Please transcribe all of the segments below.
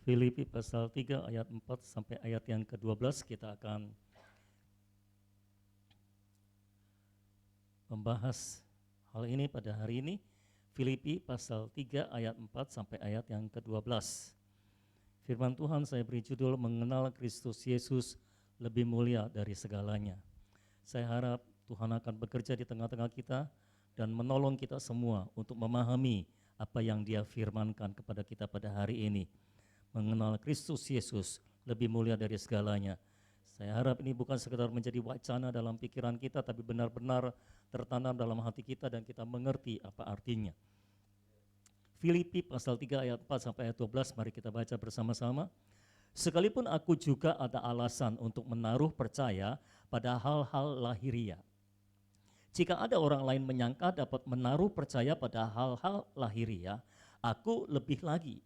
Filipi pasal 3 ayat 4 sampai ayat yang ke-12 kita akan membahas hal ini pada hari ini. Filipi pasal 3 ayat 4 sampai ayat yang ke-12. Firman Tuhan saya beri judul mengenal Kristus Yesus lebih mulia dari segalanya. Saya harap Tuhan akan bekerja di tengah-tengah kita dan menolong kita semua untuk memahami apa yang Dia firmankan kepada kita pada hari ini. Mengenal Kristus Yesus lebih mulia dari segalanya. Saya harap ini bukan sekedar menjadi wacana dalam pikiran kita, tapi benar-benar tertanam dalam hati kita dan kita mengerti apa artinya. Filipi pasal 3 ayat 4 sampai ayat 12, mari kita baca bersama-sama. Sekalipun aku juga ada alasan untuk menaruh percaya pada hal-hal lahiriah. Jika ada orang lain menyangka dapat menaruh percaya pada hal-hal lahiriah, aku lebih lagi.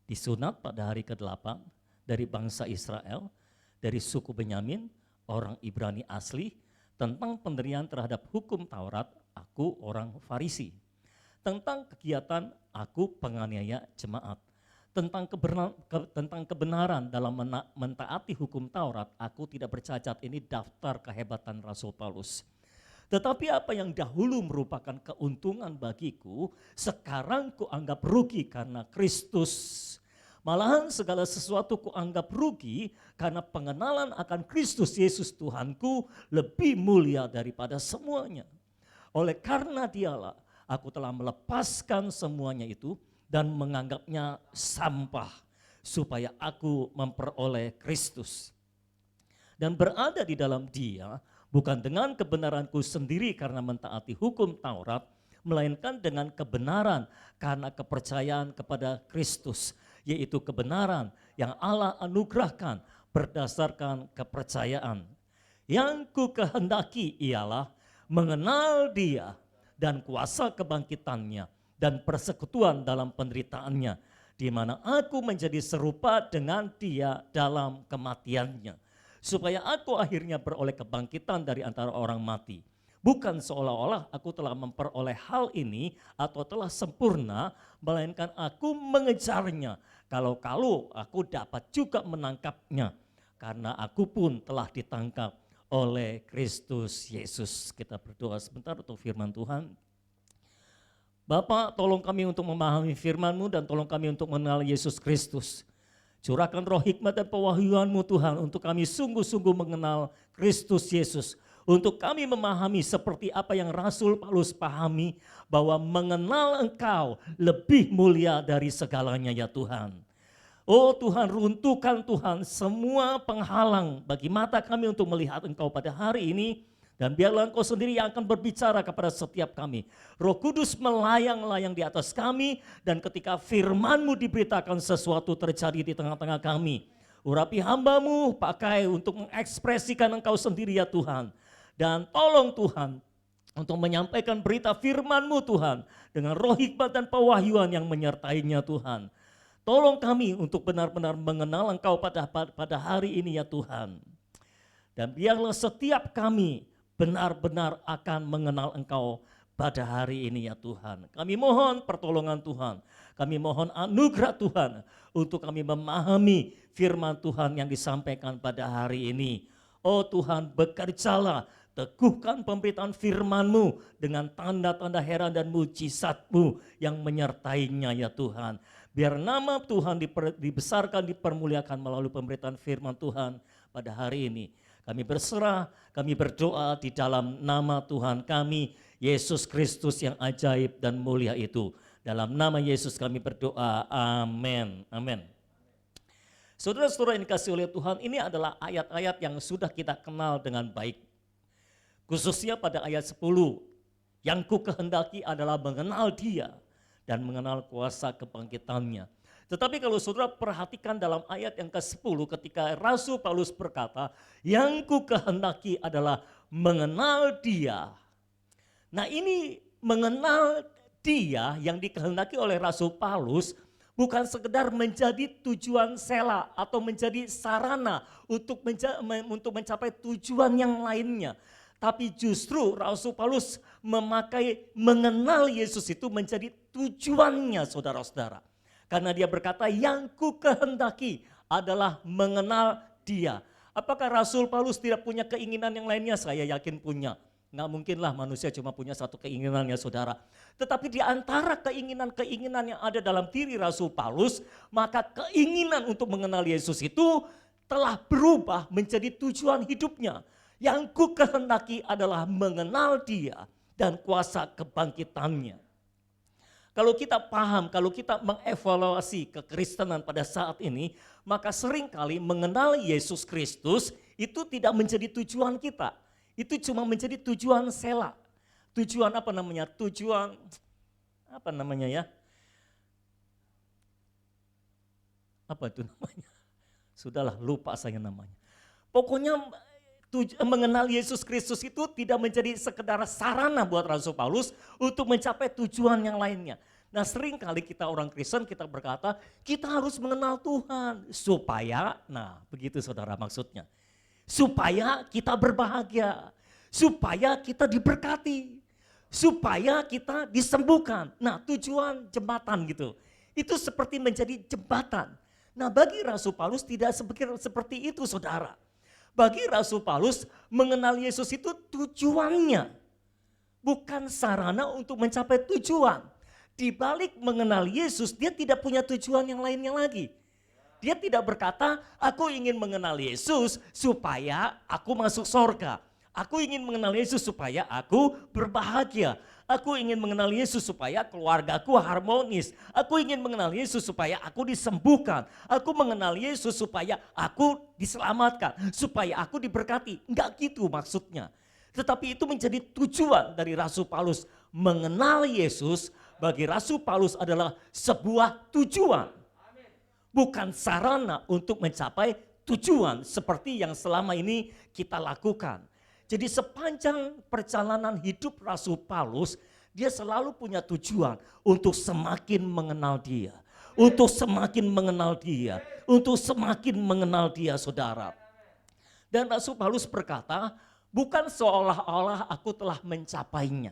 Disunat pada hari ke-8 dari bangsa Israel, dari suku Benyamin, orang Ibrani asli, tentang pendirian terhadap hukum Taurat, aku orang Farisi. Tentang kegiatan, aku penganiaya jemaat. Tentang kebenaran dalam mentaati hukum Taurat, aku tidak bercacat. Ini daftar kehebatan Rasul Paulus. Tetapi apa yang dahulu merupakan keuntungan bagiku, sekarang kuanggap rugi karena Kristus. Malahan segala sesuatu kuanggap rugi karena pengenalan akan Kristus Yesus Tuhanku lebih mulia daripada semuanya. Oleh karena Dialah, aku telah melepaskan semuanya itu dan menganggapnya sampah supaya aku memperoleh Kristus. Dan berada di dalam Dia bukan dengan kebenaranku sendiri karena mentaati hukum Taurat, melainkan dengan kebenaran karena kepercayaan kepada Kristus, yaitu kebenaran yang Allah anugerahkan berdasarkan kepercayaan. Yang ku kehendaki ialah mengenal Dia dan kuasa kebangkitannya dan persekutuan dalam penderitaannya, di mana aku menjadi serupa dengan Dia dalam kematiannya, supaya aku akhirnya beroleh kebangkitan dari antara orang mati. Bukan seolah-olah aku telah memperoleh hal ini atau telah sempurna, melainkan aku mengejarnya. Kalau aku dapat juga menangkapnya, karena aku pun telah ditangkap oleh Kristus Yesus. Kita berdoa sebentar untuk firman Tuhan. Bapa, tolong kami untuk memahami firman-Mu dan tolong kami untuk mengenal Yesus Kristus. Curahkan roh hikmat dan pewahyuan-Mu Tuhan untuk kami sungguh-sungguh mengenal Kristus Yesus. Untuk kami memahami seperti apa yang Rasul Paulus pahami, bahwa mengenal Engkau lebih mulia dari segalanya ya Tuhan. Oh Tuhan, runtuhkan Tuhan semua penghalang bagi mata kami untuk melihat Engkau pada hari ini. Dan biarlah Engkau sendiri yang akan berbicara kepada setiap kami. Roh Kudus melayang-layang di atas kami, dan ketika firman-Mu diberitakan sesuatu terjadi di tengah-tengah kami. Urapi hamba-Mu, pakai untuk mengekspresikan Engkau sendiri ya Tuhan. Dan tolong Tuhan untuk menyampaikan berita firman-Mu Tuhan dengan roh hikmat dan pewahyuan yang menyertainya Tuhan. Tolong kami untuk benar-benar mengenal Engkau pada hari ini ya Tuhan. Dan biarlah setiap kami benar-benar akan mengenal Engkau pada hari ini ya Tuhan. Kami mohon pertolongan Tuhan. Kami mohon anugerah Tuhan untuk kami memahami firman Tuhan yang disampaikan pada hari ini. Oh Tuhan, bekerjalah, teguhkan pemberitaan firman-Mu dengan tanda-tanda heran dan mujizat-Mu yang menyertainya ya Tuhan. Biar nama Tuhan dibesarkan, dipermuliakan melalui pemberitaan firman Tuhan pada hari ini. Kami berserah, kami berdoa di dalam nama Tuhan kami, Yesus Kristus yang ajaib dan mulia itu. Dalam nama Yesus kami berdoa, amin. Amin. Saudara-saudara yang dikasihi oleh Tuhan, ini adalah ayat-ayat yang sudah kita kenal dengan baik. Khususnya pada ayat 10, yang ku kehendaki adalah mengenal Dia dan mengenal kuasa kebangkitannya. Tetapi kalau saudara perhatikan dalam ayat yang ke-10 ketika Rasul Paulus berkata, yang ku kehendaki adalah mengenal Dia. Nah ini mengenal Dia yang dikehendaki oleh Rasul Paulus bukan sekedar menjadi tujuan sela atau menjadi sarana untuk mencapai tujuan yang lainnya. Tapi justru Rasul Paulus memakai mengenal Yesus itu menjadi tujuannya saudara-saudara. Karena dia berkata, yang ku kehendaki adalah mengenal dia. Apakah Rasul Paulus tidak punya keinginan yang lainnya? Saya yakin punya. Nggak mungkinlah manusia cuma punya satu keinginan ya saudara. Tetapi di antara keinginan-keinginan yang ada dalam diri Rasul Paulus, maka keinginan untuk mengenal Yesus itu telah berubah menjadi tujuan hidupnya. Yang ku kehendaki adalah mengenal dia dan kuasa kebangkitannya. Kalau kita paham, kalau kita mengevaluasi kekristenan pada saat ini, maka seringkali mengenal Yesus Kristus itu tidak menjadi tujuan kita. Itu cuma menjadi tujuan sela. Tujuan apa namanya? Tujuan apa namanya ya? Apa itu namanya? Sudahlah, lupa saya namanya. Pokoknya mengenal Yesus Kristus itu tidak menjadi sekedar sarana buat Rasul Paulus untuk mencapai tujuan yang lainnya. Nah seringkali kita orang Kristen kita berkata kita harus mengenal Tuhan supaya, nah begitu saudara maksudnya. Supaya kita berbahagia, supaya kita diberkati, supaya kita disembuhkan. Nah tujuan jembatan gitu, itu seperti menjadi jembatan. Nah bagi Rasul Paulus tidak seperti itu saudara. Bagi Rasul Paulus mengenal Yesus itu tujuannya, bukan sarana untuk mencapai tujuan. Di balik mengenal Yesus dia tidak punya tujuan yang lainnya lagi. Dia tidak berkata, aku ingin mengenal Yesus supaya aku masuk surga. Aku ingin mengenal Yesus supaya aku berbahagia. Aku ingin mengenal Yesus supaya keluargaku harmonis. Aku ingin mengenal Yesus supaya aku disembuhkan. Aku mengenal Yesus supaya aku diselamatkan. Supaya aku diberkati. Enggak gitu maksudnya. Tetapi itu menjadi tujuan dari Rasul Paulus. Mengenal Yesus bagi Rasul Paulus adalah sebuah tujuan. Bukan sarana untuk mencapai tujuan seperti yang selama ini kita lakukan. Jadi sepanjang perjalanan hidup Rasul Paulus, dia selalu punya tujuan untuk semakin mengenal dia. Untuk semakin mengenal dia. Untuk semakin mengenal dia saudara. Dan Rasul Paulus berkata, bukan seolah-olah aku telah mencapainya.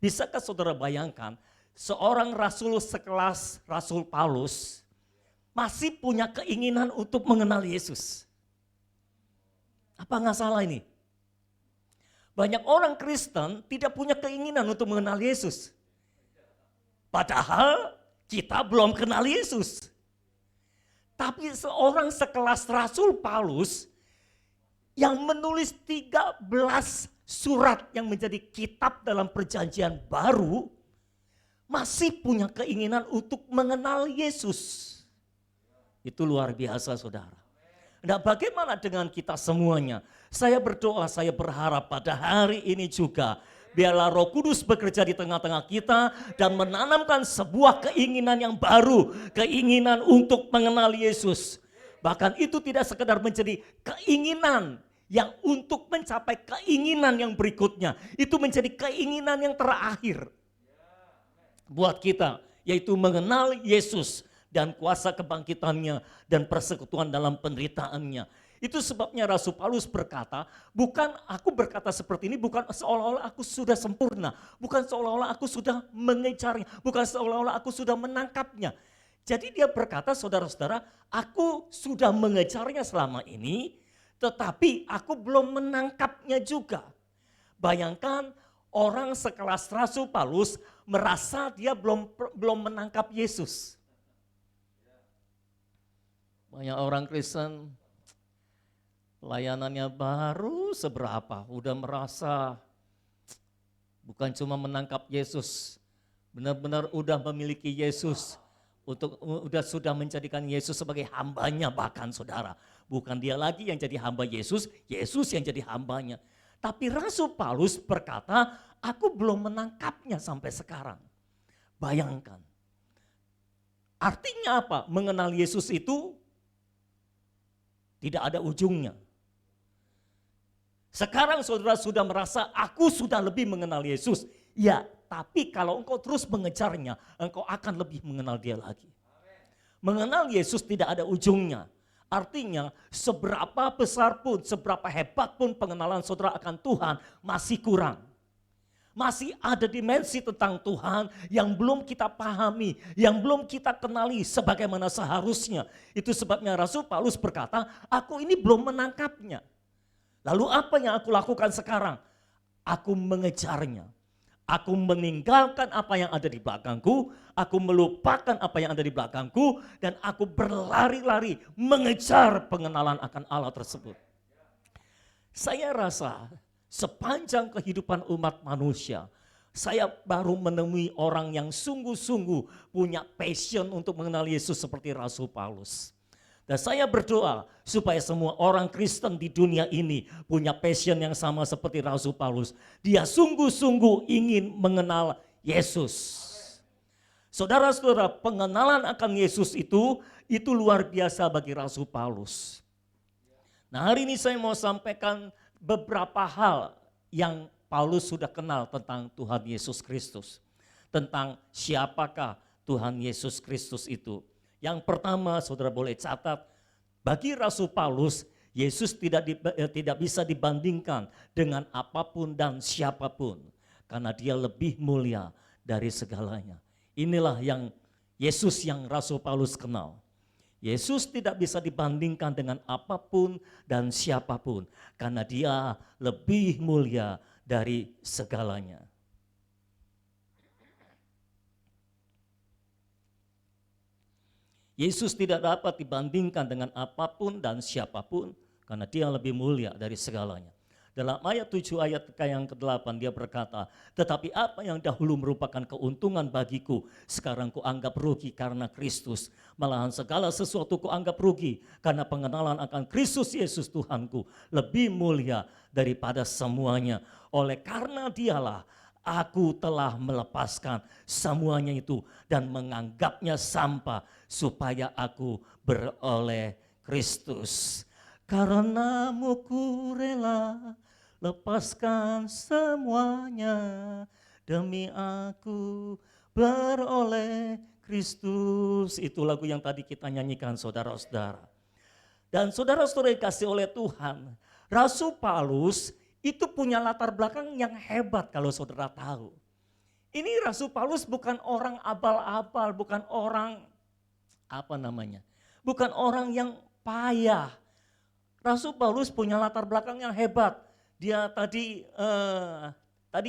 Bisakah saudara bayangkan, seorang rasul sekelas Rasul Paulus, masih punya keinginan untuk mengenal Yesus. Apa nggak salah ini? Banyak orang Kristen tidak punya keinginan untuk mengenal Yesus. Padahal kita belum kenal Yesus. Tapi seorang sekelas Rasul Paulus yang menulis 13 surat yang menjadi kitab dalam perjanjian baru masih punya keinginan untuk mengenal Yesus. Itu luar biasa saudara. Nah bagaimana dengan kita semuanya? Saya berdoa, saya berharap pada hari ini juga biarlah Roh Kudus bekerja di tengah-tengah kita dan menanamkan sebuah keinginan yang baru, keinginan untuk mengenal Yesus. Bahkan itu tidak sekedar menjadi keinginan yang untuk mencapai keinginan yang berikutnya, itu menjadi keinginan yang terakhir buat kita, yaitu mengenal Yesus dan kuasa kebangkitannya dan persekutuan dalam penderitaannya. Itu sebabnya Rasul Paulus berkata, bukan aku berkata seperti ini, bukan seolah-olah aku sudah sempurna, bukan seolah-olah aku sudah mengejarnya, bukan seolah-olah aku sudah menangkapnya. Jadi dia berkata, saudara-saudara, aku sudah mengejarnya selama ini, tetapi aku belum menangkapnya juga. Bayangkan orang sekelas Rasul Paulus merasa dia belum menangkap Yesus. Banyak orang Kristen pelayanannya baru seberapa, udah merasa bukan cuma menangkap Yesus, benar-benar udah memiliki Yesus, sudah menjadikan Yesus sebagai hambanya bahkan saudara. Bukan dia lagi yang jadi hamba Yesus, Yesus yang jadi hambanya. Tapi Rasul Paulus berkata, aku belum menangkapnya sampai sekarang. Bayangkan. Artinya apa? Mengenal Yesus itu tidak ada ujungnya. Sekarang saudara sudah merasa aku sudah lebih mengenal Yesus. Ya, tapi kalau engkau terus mengejarnya, engkau akan lebih mengenal dia lagi. Mengenal Yesus tidak ada ujungnya. Artinya seberapa besar pun, seberapa hebat pun pengenalan saudara akan Tuhan masih kurang. Masih ada dimensi tentang Tuhan yang belum kita pahami, yang belum kita kenali sebagaimana seharusnya. Itu sebabnya Rasul Paulus berkata, aku ini belum menangkapnya. Lalu apa yang aku lakukan sekarang? Aku mengejarnya. Aku meninggalkan apa yang ada di belakangku, aku melupakan apa yang ada di belakangku, dan aku berlari-lari mengejar pengenalan akan Allah tersebut. Saya rasa sepanjang kehidupan umat manusia, saya baru menemui orang yang sungguh-sungguh punya passion untuk mengenal Yesus seperti Rasul Paulus. Dan saya berdoa supaya semua orang Kristen di dunia ini punya passion yang sama seperti Rasul Paulus. Dia sungguh-sungguh ingin mengenal Yesus. Saudara-saudara, pengenalan akan Yesus itu luar biasa bagi Rasul Paulus. Nah, hari ini saya mau sampaikan beberapa hal yang Paulus sudah kenal tentang Tuhan Yesus Kristus. Tentang siapakah Tuhan Yesus Kristus itu. Yang pertama, saudara boleh catat, bagi Rasul Paulus, Yesus tidak bisa dibandingkan dengan apapun dan siapapun. Karena dia lebih mulia dari segalanya. Inilah yang Yesus yang Rasul Paulus kenal. Yesus tidak bisa dibandingkan dengan apapun dan siapapun. Karena dia lebih mulia dari segalanya. Yesus tidak dapat dibandingkan dengan apapun dan siapapun. Karena dia lebih mulia dari segalanya. Dalam ayat 7 ayat yang ke-8 dia berkata, tetapi apa yang dahulu merupakan keuntungan bagiku, sekarang kuanggap rugi karena Kristus. Malahan segala sesuatu kuanggap rugi karena pengenalan akan Kristus Yesus Tuhanku lebih mulia daripada semuanya. Oleh karena dialah aku telah melepaskan semuanya itu dan menganggapnya sampah supaya aku beroleh Kristus. Karenamu ku rela lepaskan semuanya demi aku beroleh Kristus. Itu lagu yang tadi kita nyanyikan, saudara-saudara. Dan saudara-saudara dikasih oleh Tuhan, Rasul Paulus itu punya latar belakang yang hebat kalau saudara tahu. Ini Rasul Paulus bukan orang abal-abal, bukan orang bukan orang yang payah. Rasul Paulus punya latar belakang yang hebat. Dia tadi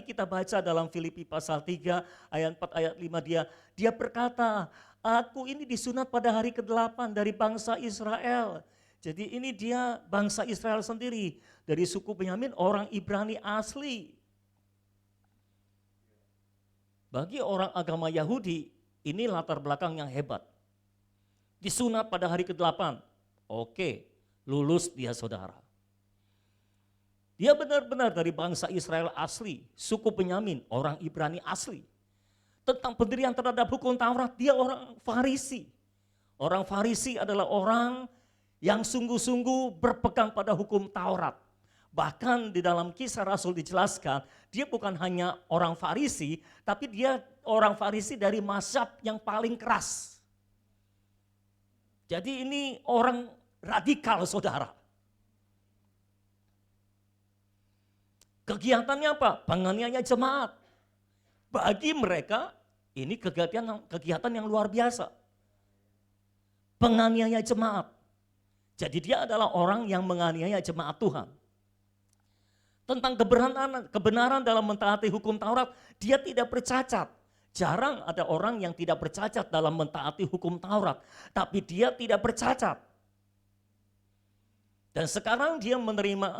kita baca dalam Filipi pasal 3 ayat 4 ayat 5 dia berkata, aku ini disunat pada hari ke-8 dari bangsa Israel. Jadi ini dia bangsa Israel sendiri, dari suku Benyamin, orang Ibrani asli. Bagi orang agama Yahudi, ini latar belakang yang hebat. Disunat pada hari ke-8. Oke. Lulus dia saudara. Dia benar-benar dari bangsa Israel asli, suku Benyamin, orang Ibrani asli. Tentang pendirian terhadap hukum Taurat, dia orang Farisi. Orang Farisi adalah orang yang sungguh-sungguh berpegang pada hukum Taurat. Bahkan di dalam Kisah Rasul dijelaskan, dia bukan hanya orang Farisi, tapi dia orang Farisi dari mazhab yang paling keras. Jadi ini orang radikal saudara. Kegiatannya apa? Penganiayaan jemaat. Bagi mereka ini kegiatan yang luar biasa. Penganiaya jemaat. Jadi dia adalah orang yang menganiaya jemaat Tuhan. Tentang kebenaran dalam mentaati hukum Taurat, dia tidak bercacat. Jarang ada orang yang tidak bercacat dalam mentaati hukum Taurat, tapi dia tidak bercacat. Dan sekarang dia menerima,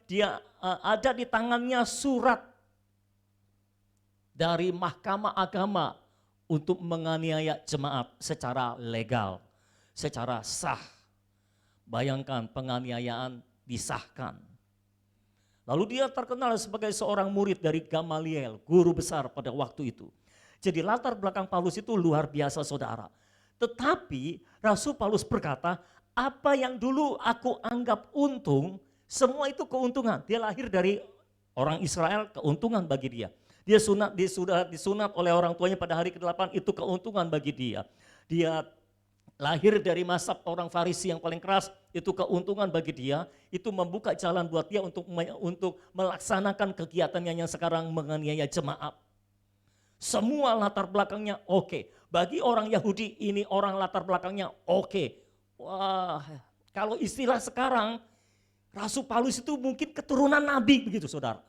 dia ada di tangannya surat dari Mahkamah Agama untuk menganiaya jemaat secara legal, secara sah. Bayangkan penganiayaan disahkan. Lalu dia terkenal sebagai seorang murid dari Gamaliel, guru besar pada waktu itu. Jadi latar belakang Paulus itu luar biasa saudara. Tetapi Rasul Paulus berkata, apa yang dulu aku anggap untung, semua itu keuntungan. Dia lahir dari orang Israel, keuntungan bagi dia. Dia sudah disunat oleh orang tuanya pada hari ke-8, itu keuntungan bagi dia. Dia lahir dari mazhab orang Farisi yang paling keras, itu keuntungan bagi dia, itu membuka jalan buat dia untuk melaksanakan kegiatannya yang sekarang menganiaya jemaat. Semua latar belakangnya oke. Bagi orang Yahudi ini orang latar belakangnya oke. Wah, kalau istilah sekarang, Rasul Paulus itu mungkin keturunan Nabi begitu saudara.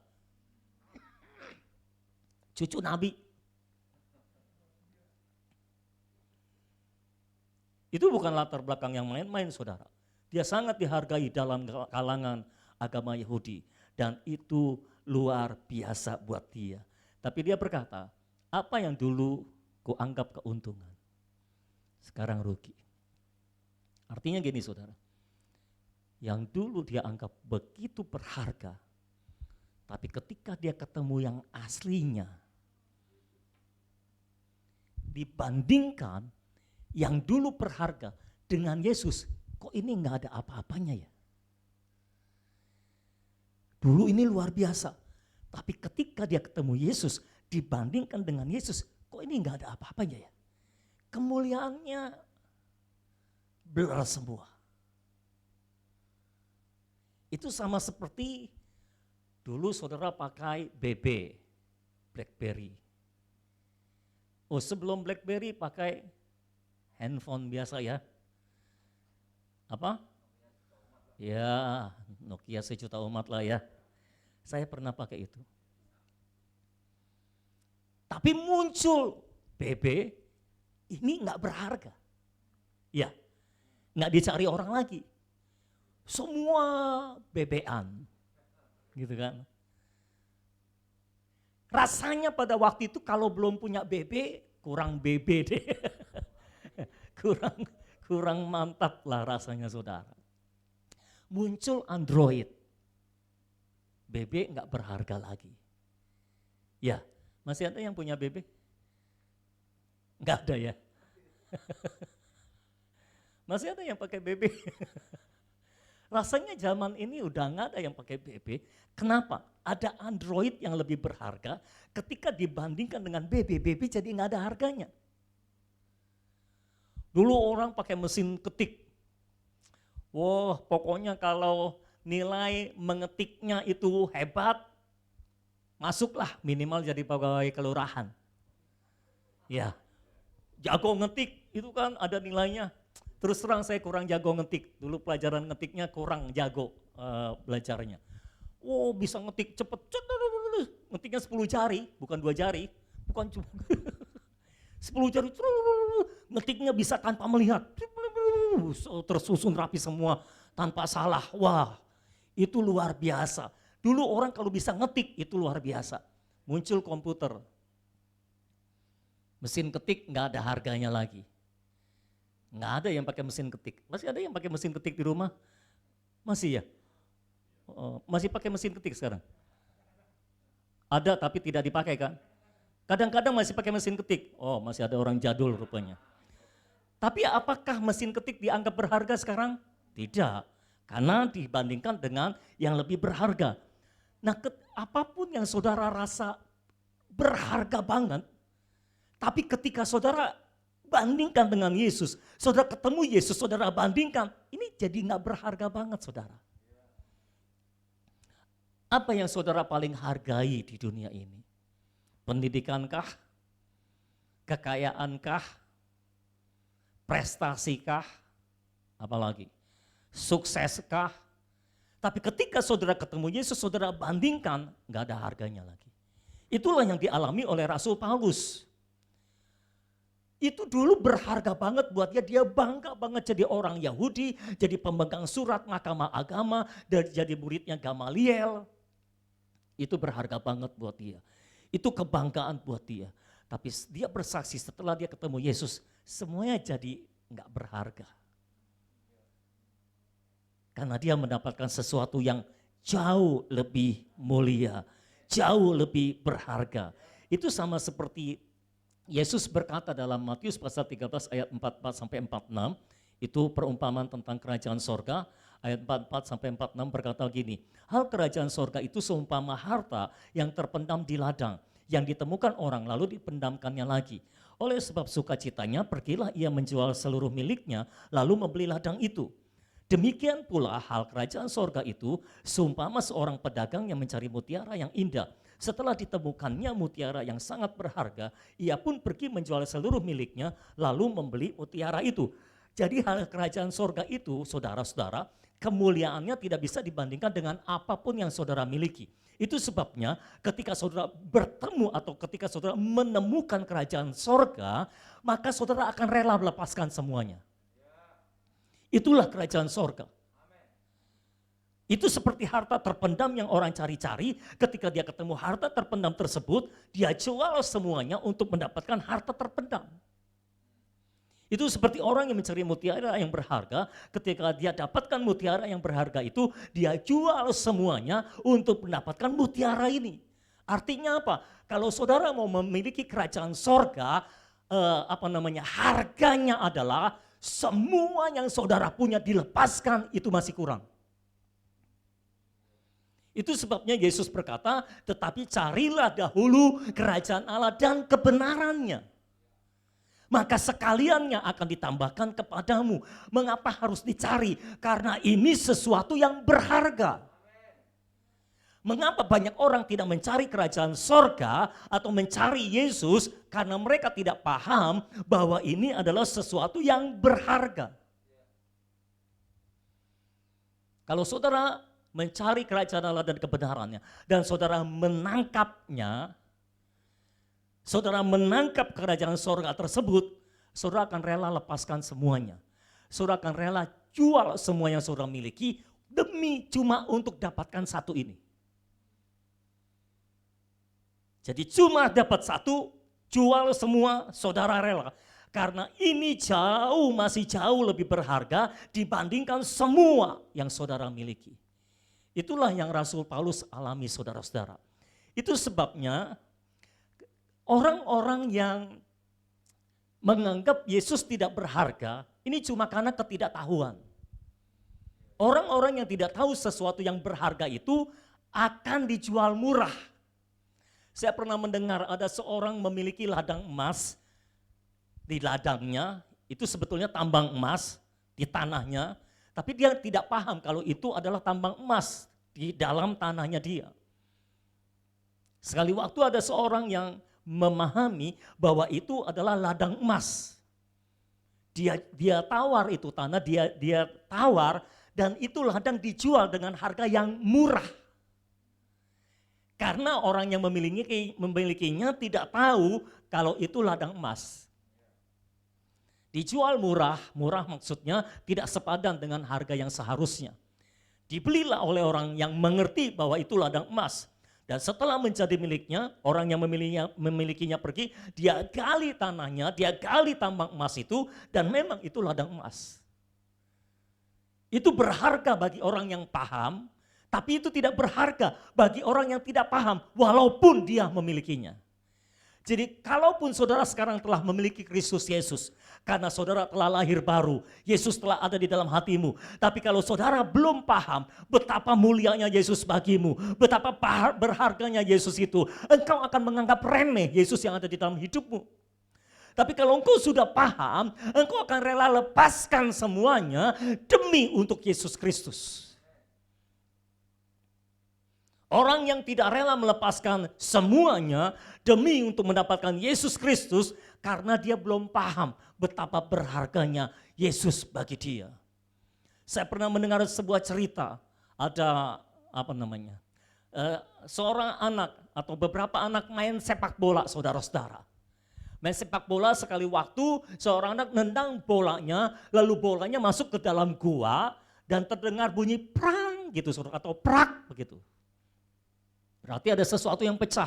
Cucu Nabi. Itu bukan latar belakang yang main-main saudara. Dia sangat dihargai dalam kalangan agama Yahudi. Dan itu luar biasa buat dia. Tapi dia berkata, apa yang dulu kuanggap keuntungan, sekarang rugi. Artinya gini saudara, yang dulu dia anggap begitu berharga, tapi ketika dia ketemu yang aslinya, dibandingkan yang dulu berharga dengan Yesus, kok ini nggak ada apa-apanya ya? Dulu ini luar biasa, tapi ketika dia ketemu Yesus, dibandingkan dengan Yesus, kok ini nggak ada apa-apanya ya? Kemuliaannya blur semua. Itu sama seperti dulu saudara pakai BB, BlackBerry. Oh, sebelum BlackBerry pakai handphone biasa ya. Apa? Ya, Nokia sejuta umat lah ya. Saya pernah pakai itu. Tapi muncul BB, ini nggak berharga. Ya, nggak dicari orang lagi. Semua BB-an, gitu kan. Rasanya pada waktu itu kalau belum punya BB, kurang BB deh. kurang mantap lah rasanya saudara. Muncul Android, BB nggak berharga lagi. Ya, masih ada yang punya BB? Nggak ada ya? Masih ada yang pakai BB? Rasanya zaman ini udah nggak ada yang pakai BB. Kenapa? Ada Android yang lebih berharga ketika dibandingkan dengan BB. BB jadi nggak ada harganya. Dulu orang pakai mesin ketik. Wah, pokoknya kalau nilai mengetiknya itu hebat, masuklah minimal jadi pegawai kelurahan. Ya, jago ngetik itu kan ada nilainya. Terus terang saya kurang jago ngetik. Dulu pelajaran ngetiknya kurang jago belajarnya. Oh, bisa ngetik cepet. Ngetiknya 10 jari, bukan 2 jari. Bukan cuma 10 jari. Ngetiknya bisa tanpa melihat. Tersusun rapi semua tanpa salah. Wah, itu luar biasa. Dulu orang kalau bisa ngetik itu luar biasa. Muncul komputer. Mesin ketik nggak ada harganya lagi. Nggak ada yang pakai mesin ketik. Masih ada yang pakai mesin ketik di rumah? Masih ya? Masih pakai mesin ketik sekarang? Ada tapi tidak dipakai kan? Kadang-kadang masih pakai mesin ketik. Oh, masih ada orang jadul rupanya. Tapi apakah mesin ketik dianggap berharga sekarang? Tidak. Karena dibandingkan dengan yang lebih berharga. Nah, apapun yang saudara rasa berharga banget, tapi ketika saudara bandingkan dengan Yesus, saudara ketemu Yesus, saudara bandingkan, ini jadi nggak berharga banget saudara. Apa yang saudara paling hargai di dunia ini? Pendidikankah? Kekayaankah? Prestasikah? Apalagi? Sukseskah? Tapi ketika saudara ketemu Yesus, saudara bandingkan, nggak ada harganya lagi. Itulah yang dialami oleh Rasul Paulus. Itu dulu berharga banget buat dia, dia bangga banget jadi orang Yahudi, jadi pemegang surat mahkamah agama, dan jadi muridnya Gamaliel. Itu berharga banget buat dia. Itu kebanggaan buat dia. Tapi dia bersaksi setelah dia ketemu Yesus, semuanya jadi nggak berharga. Karena dia mendapatkan sesuatu yang jauh lebih mulia, jauh lebih berharga. Itu sama seperti Yesus berkata dalam Matius pasal 13 ayat 44 sampai 46, itu perumpamaan tentang kerajaan sorga, ayat 44 sampai 46 berkata gini, hal kerajaan sorga itu seumpama harta yang terpendam di ladang, yang ditemukan orang lalu dipendamkannya lagi. Oleh sebab sukacitanya pergilah ia menjual seluruh miliknya lalu membeli ladang itu. Demikian pula hal kerajaan sorga itu seumpama seorang pedagang yang mencari mutiara yang indah. Setelah ditemukannya mutiara yang sangat berharga, ia pun pergi menjual seluruh miliknya lalu membeli mutiara itu. Jadi hal kerajaan sorga itu, saudara-saudara, kemuliaannya tidak bisa dibandingkan dengan apapun yang saudara miliki. Itu sebabnya ketika saudara bertemu atau ketika saudara menemukan kerajaan sorga, maka saudara akan rela melepaskan semuanya. Itulah kerajaan sorga. Itu seperti harta terpendam yang orang cari-cari, ketika dia ketemu harta terpendam tersebut, dia jual semuanya untuk mendapatkan harta terpendam. Itu seperti orang yang mencari mutiara yang berharga, ketika dia dapatkan mutiara yang berharga itu, dia jual semuanya untuk mendapatkan mutiara ini. Artinya apa? Kalau saudara mau memiliki kerajaan sorga, harganya adalah semua yang saudara punya dilepaskan, itu masih kurang. Itu sebabnya Yesus berkata, tetapi carilah dahulu kerajaan Allah dan kebenarannya. Maka sekaliannya akan ditambahkan kepadamu. Mengapa harus dicari? Karena ini sesuatu yang berharga. Mengapa banyak orang tidak mencari kerajaan sorga atau mencari Yesus? Karena mereka tidak paham bahwa ini adalah sesuatu yang berharga. Kalau saudara mencari kerajaan Allah dan kebenarannya, dan saudara menangkapnya, saudara menangkap kerajaan sorga tersebut, saudara akan rela lepaskan semuanya. Saudara akan rela jual semua yang saudara miliki demi cuma untuk dapatkan satu ini. Jadi cuma dapat satu, jual semua, saudara rela. Karena ini masih jauh lebih berharga dibandingkan semua yang saudara miliki. Itulah yang Rasul Paulus alami, saudara-saudara. Itu sebabnya orang-orang yang menganggap Yesus tidak berharga, ini cuma karena ketidaktahuan. Orang-orang yang tidak tahu sesuatu yang berharga itu akan dijual murah. Saya pernah mendengar ada seorang memiliki ladang emas, di ladangnya itu sebetulnya tambang emas di tanahnya, tapi dia tidak paham kalau itu adalah tambang emas di dalam tanahnya dia. Sekali waktu ada seorang yang memahami bahwa itu adalah ladang emas. Dia tawar itu tanah, dia tawar, dan itu ladang dijual dengan harga yang murah. Karena orang yang memilikinya tidak tahu kalau itu ladang emas. Dijual murah maksudnya tidak sepadan dengan harga yang seharusnya. Dibelilah oleh orang yang mengerti bahwa itu ladang emas. Dan setelah menjadi miliknya, orang yang memilikinya pergi, dia gali tanahnya, dia gali tambang emas itu, dan memang itu ladang emas. Itu berharga bagi orang yang paham, tapi itu tidak berharga bagi orang yang tidak paham, walaupun dia memilikinya. Jadi kalaupun saudara sekarang telah memiliki Kristus Yesus, karena saudara telah lahir baru, Yesus telah ada di dalam hatimu. Tapi kalau saudara belum paham betapa mulianya Yesus bagimu, betapa berharganya Yesus itu, engkau akan menganggap remeh Yesus yang ada di dalam hidupmu. Tapi kalau engkau sudah paham, engkau akan rela lepaskan semuanya demi untuk Yesus Kristus. Orang yang tidak rela melepaskan semuanya demi untuk mendapatkan Yesus Kristus karena dia belum paham betapa berharganya Yesus bagi dia. Saya pernah mendengar sebuah cerita, ada seorang anak atau beberapa anak main sepak bola, saudara-saudara. Main sepak bola sekali waktu seorang anak nendang bolanya, lalu bolanya masuk ke dalam gua dan terdengar bunyi prang gitu saudara, atau prak begitu. Berarti ada sesuatu yang pecah.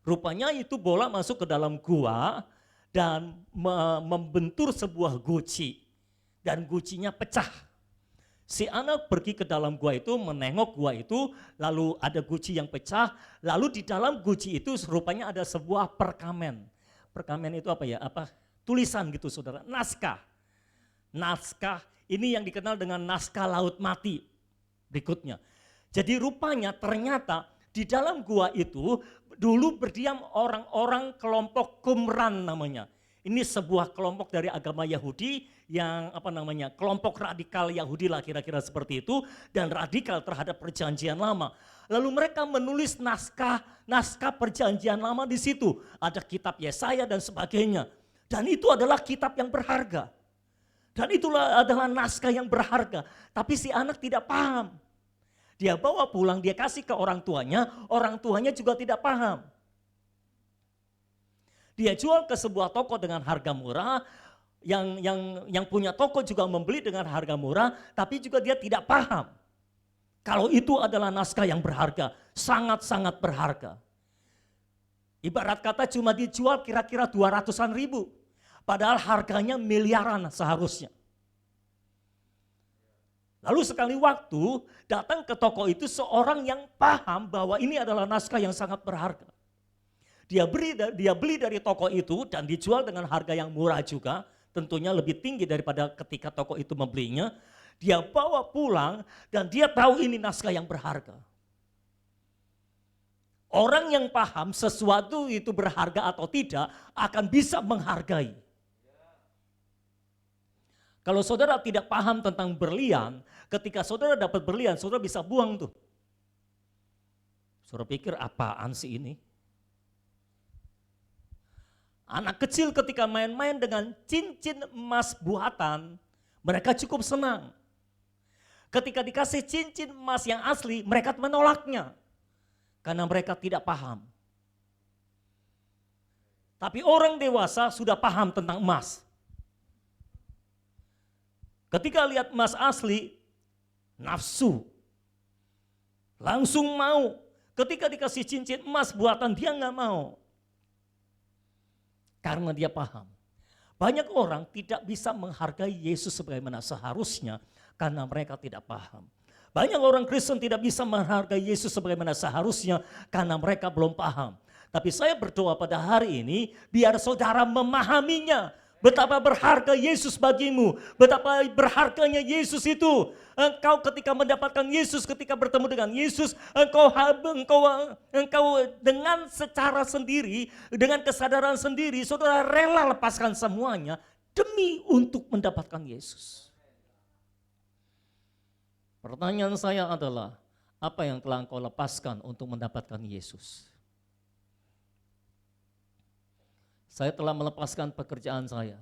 Rupanya itu bola masuk ke dalam gua dan membentur sebuah guci. Dan gucinya pecah. Si anak pergi ke dalam gua itu, menengok gua itu, lalu ada guci yang pecah. Lalu di dalam guci itu rupanya ada sebuah perkamen. Perkamen itu tulisan gitu saudara, naskah. Naskah ini yang dikenal dengan naskah laut mati berikutnya. Jadi rupanya ternyata di dalam gua itu dulu berdiam orang-orang kelompok Qumran namanya. Ini sebuah kelompok dari agama Yahudi yang kelompok radikal Yahudi lah kira-kira seperti itu, dan radikal terhadap perjanjian lama. Lalu mereka menulis naskah perjanjian lama di situ. Ada kitab Yesaya dan sebagainya. Dan itu adalah kitab yang berharga. Dan itulah adalah naskah yang berharga. Tapi si anak tidak paham. Dia bawa pulang, dia kasih ke orang tuanya juga tidak paham. Dia jual ke sebuah toko dengan harga murah, yang punya toko juga membeli dengan harga murah, tapi juga dia tidak paham. Kalau itu adalah naskah yang berharga, sangat-sangat berharga. Ibarat kata cuma dijual kira-kira 200-an ribu, padahal harganya miliaran seharusnya. Lalu sekali waktu datang ke toko itu seorang yang paham bahwa ini adalah naskah yang sangat berharga. Dia beli dari toko itu dan dijual dengan harga yang murah juga, tentunya lebih tinggi daripada ketika toko itu membelinya. Dia bawa pulang dan dia tahu ini naskah yang berharga. Orang yang paham sesuatu itu berharga atau tidak akan bisa menghargai. Kalau saudara tidak paham tentang berlian, ketika saudara dapat berlian, saudara bisa buang tuh. Saudara pikir apaan sih ini? Anak kecil ketika main-main dengan cincin emas buatan, mereka cukup senang. Ketika dikasih cincin emas yang asli, mereka menolaknya. Karena mereka tidak paham. Tapi orang dewasa sudah paham tentang emas. Ketika lihat emas asli, nafsu. Langsung mau. Ketika dikasih cincin emas buatan, dia nggak mau. Karena dia paham. Banyak orang tidak bisa menghargai Yesus sebagaimana seharusnya karena mereka tidak paham. Banyak orang Kristen tidak bisa menghargai Yesus sebagaimana seharusnya karena mereka belum paham. Tapi saya berdoa pada hari ini biar saudara memahaminya. Betapa berharga Yesus bagimu, betapa berharganya Yesus itu. Engkau ketika mendapatkan Yesus, ketika bertemu dengan Yesus, engkau dengan secara sendiri, dengan kesadaran sendiri, saudara rela lepaskan semuanya demi untuk mendapatkan Yesus. Pertanyaan saya adalah, apa yang telah engkau lepaskan untuk mendapatkan Yesus? Saya telah melepaskan pekerjaan saya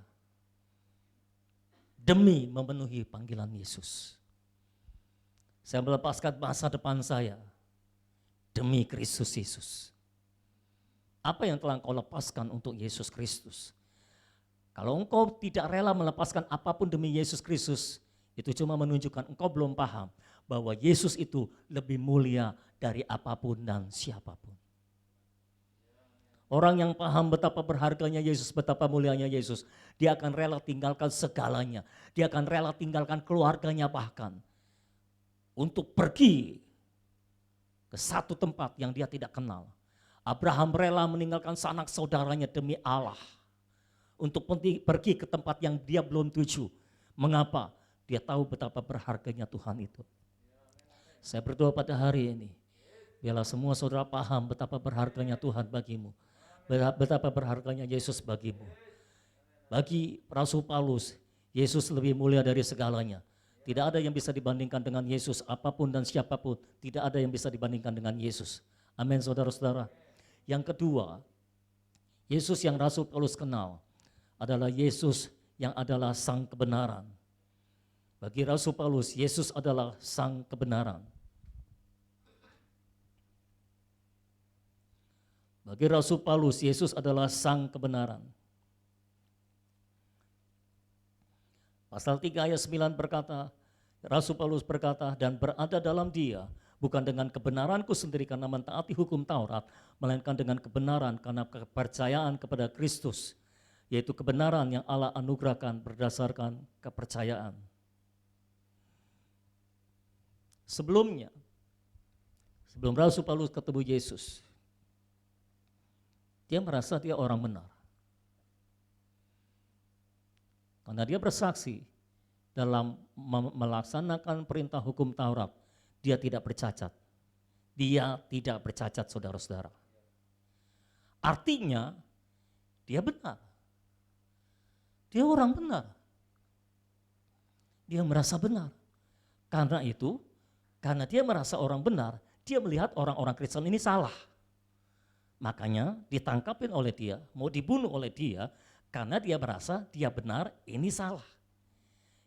demi memenuhi panggilan Yesus. Saya melepaskan masa depan saya demi Kristus Yesus. Apa yang telah engkau lepaskan untuk Yesus Kristus? Kalau engkau tidak rela melepaskan apapun demi Yesus Kristus, itu cuma menunjukkan engkau belum paham bahwa Yesus itu lebih mulia dari apapun dan siapapun. Orang yang paham betapa berharganya Yesus, betapa mulianya Yesus, dia akan rela tinggalkan segalanya. Dia akan rela tinggalkan keluarganya bahkan untuk pergi ke satu tempat yang dia tidak kenal. Abraham rela meninggalkan sanak saudaranya demi Allah untuk pergi ke tempat yang dia belum tuju. Mengapa? Dia tahu betapa berharganya Tuhan itu. Saya berdoa pada hari ini, biarlah semua saudara paham betapa berharganya Tuhan bagimu. Betapa berharganya Yesus bagimu. Bagi Rasul Paulus, Yesus lebih mulia dari segalanya. Tidak ada yang bisa dibandingkan dengan Yesus, apapun dan siapapun. Tidak ada yang bisa dibandingkan dengan Yesus. Amin, saudara-saudara. Yang kedua, Yesus yang Rasul Paulus kenal adalah Yesus yang adalah sang kebenaran. Bagi Rasul Paulus, Yesus adalah sang kebenaran. Bagi Rasul Paulus, Yesus adalah sang kebenaran. Pasal 3 ayat 9 berkata, Rasul Paulus berkata, dan berada dalam dia, bukan dengan kebenaranku sendiri karena mentaati hukum Taurat, melainkan dengan kebenaran karena kepercayaan kepada Kristus, yaitu kebenaran yang Allah anugerahkan berdasarkan kepercayaan. Sebelum Rasul Paulus ketemu Yesus, dia merasa dia orang benar. Karena dia bersaksi dalam melaksanakan perintah hukum Taurat, dia tidak bercacat, dia tidak bercacat, saudara-saudara. Artinya dia benar. Dia orang benar. Dia merasa benar. Karena itu, karena dia merasa orang benar, dia melihat orang-orang Kristen ini salah. Makanya ditangkapin oleh dia, mau dibunuh oleh dia, karena dia merasa dia benar, ini salah.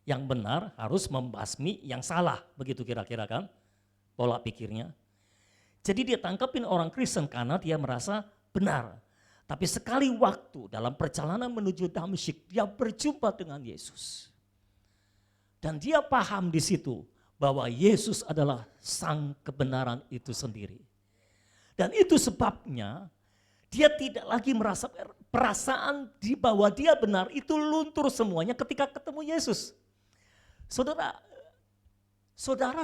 Yang benar harus membasmi yang salah, begitu kira-kira kan pola pikirnya. Jadi dia tangkapin orang Kristen karena dia merasa benar. Tapi sekali waktu dalam perjalanan menuju Damsyik, dia berjumpa dengan Yesus. Dan dia paham di situ bahwa Yesus adalah sang kebenaran itu sendiri. Dan itu sebabnya dia tidak lagi merasa perasaan di bahwa dia benar itu luntur semuanya ketika ketemu Yesus. Saudara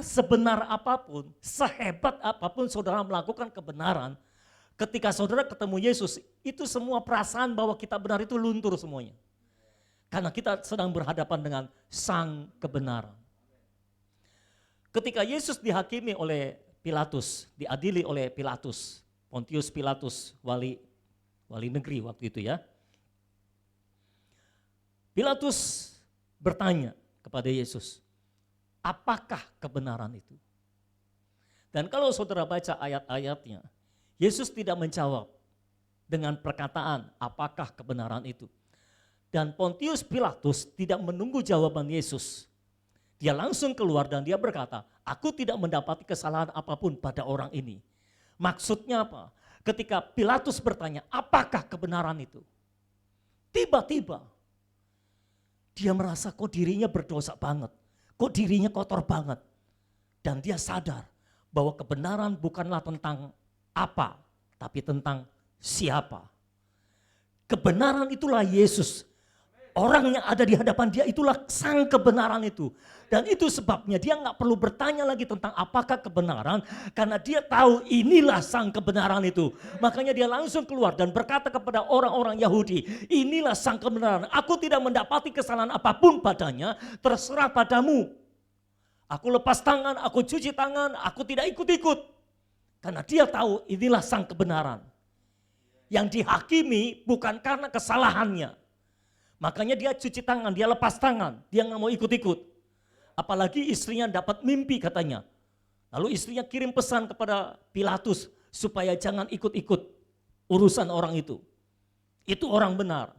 sebenar apapun, sehebat apapun saudara melakukan kebenaran, ketika saudara ketemu Yesus, itu semua perasaan bahwa kita benar itu luntur semuanya. Karena kita sedang berhadapan dengan sang kebenaran. Ketika Yesus dihakimi oleh Pilatus, diadili oleh Pilatus, Pontius Pilatus, wali negeri waktu itu ya. Pilatus bertanya kepada Yesus, apakah kebenaran itu? Dan kalau saudara baca ayat-ayatnya, Yesus tidak menjawab dengan perkataan apakah kebenaran itu. Dan Pontius Pilatus tidak menunggu jawaban Yesus. Dia langsung keluar dan dia berkata, aku tidak mendapati kesalahan apapun pada orang ini. Maksudnya apa? Ketika Pilatus bertanya, apakah kebenaran itu? Tiba-tiba dia merasa kok dirinya berdosa banget. Kok dirinya kotor banget. Dan dia sadar bahwa kebenaran bukanlah tentang apa, tapi tentang siapa. Kebenaran itulah Yesus. Orang yang ada di hadapan dia itulah sang kebenaran itu. Dan itu sebabnya dia nggak perlu bertanya lagi tentang apakah kebenaran. Karena dia tahu inilah sang kebenaran itu. Makanya dia langsung keluar dan berkata kepada orang-orang Yahudi, inilah sang kebenaran. Aku tidak mendapati kesalahan apapun padanya, terserah padamu. Aku lepas tangan, aku cuci tangan, aku tidak ikut-ikut. Karena dia tahu inilah sang kebenaran. Yang dihakimi bukan karena kesalahannya. Makanya dia cuci tangan, dia lepas tangan, dia nggak mau ikut-ikut. Apalagi istrinya dapat mimpi katanya. Lalu istrinya kirim pesan kepada Pilatus supaya jangan ikut-ikut urusan orang itu. Itu orang benar.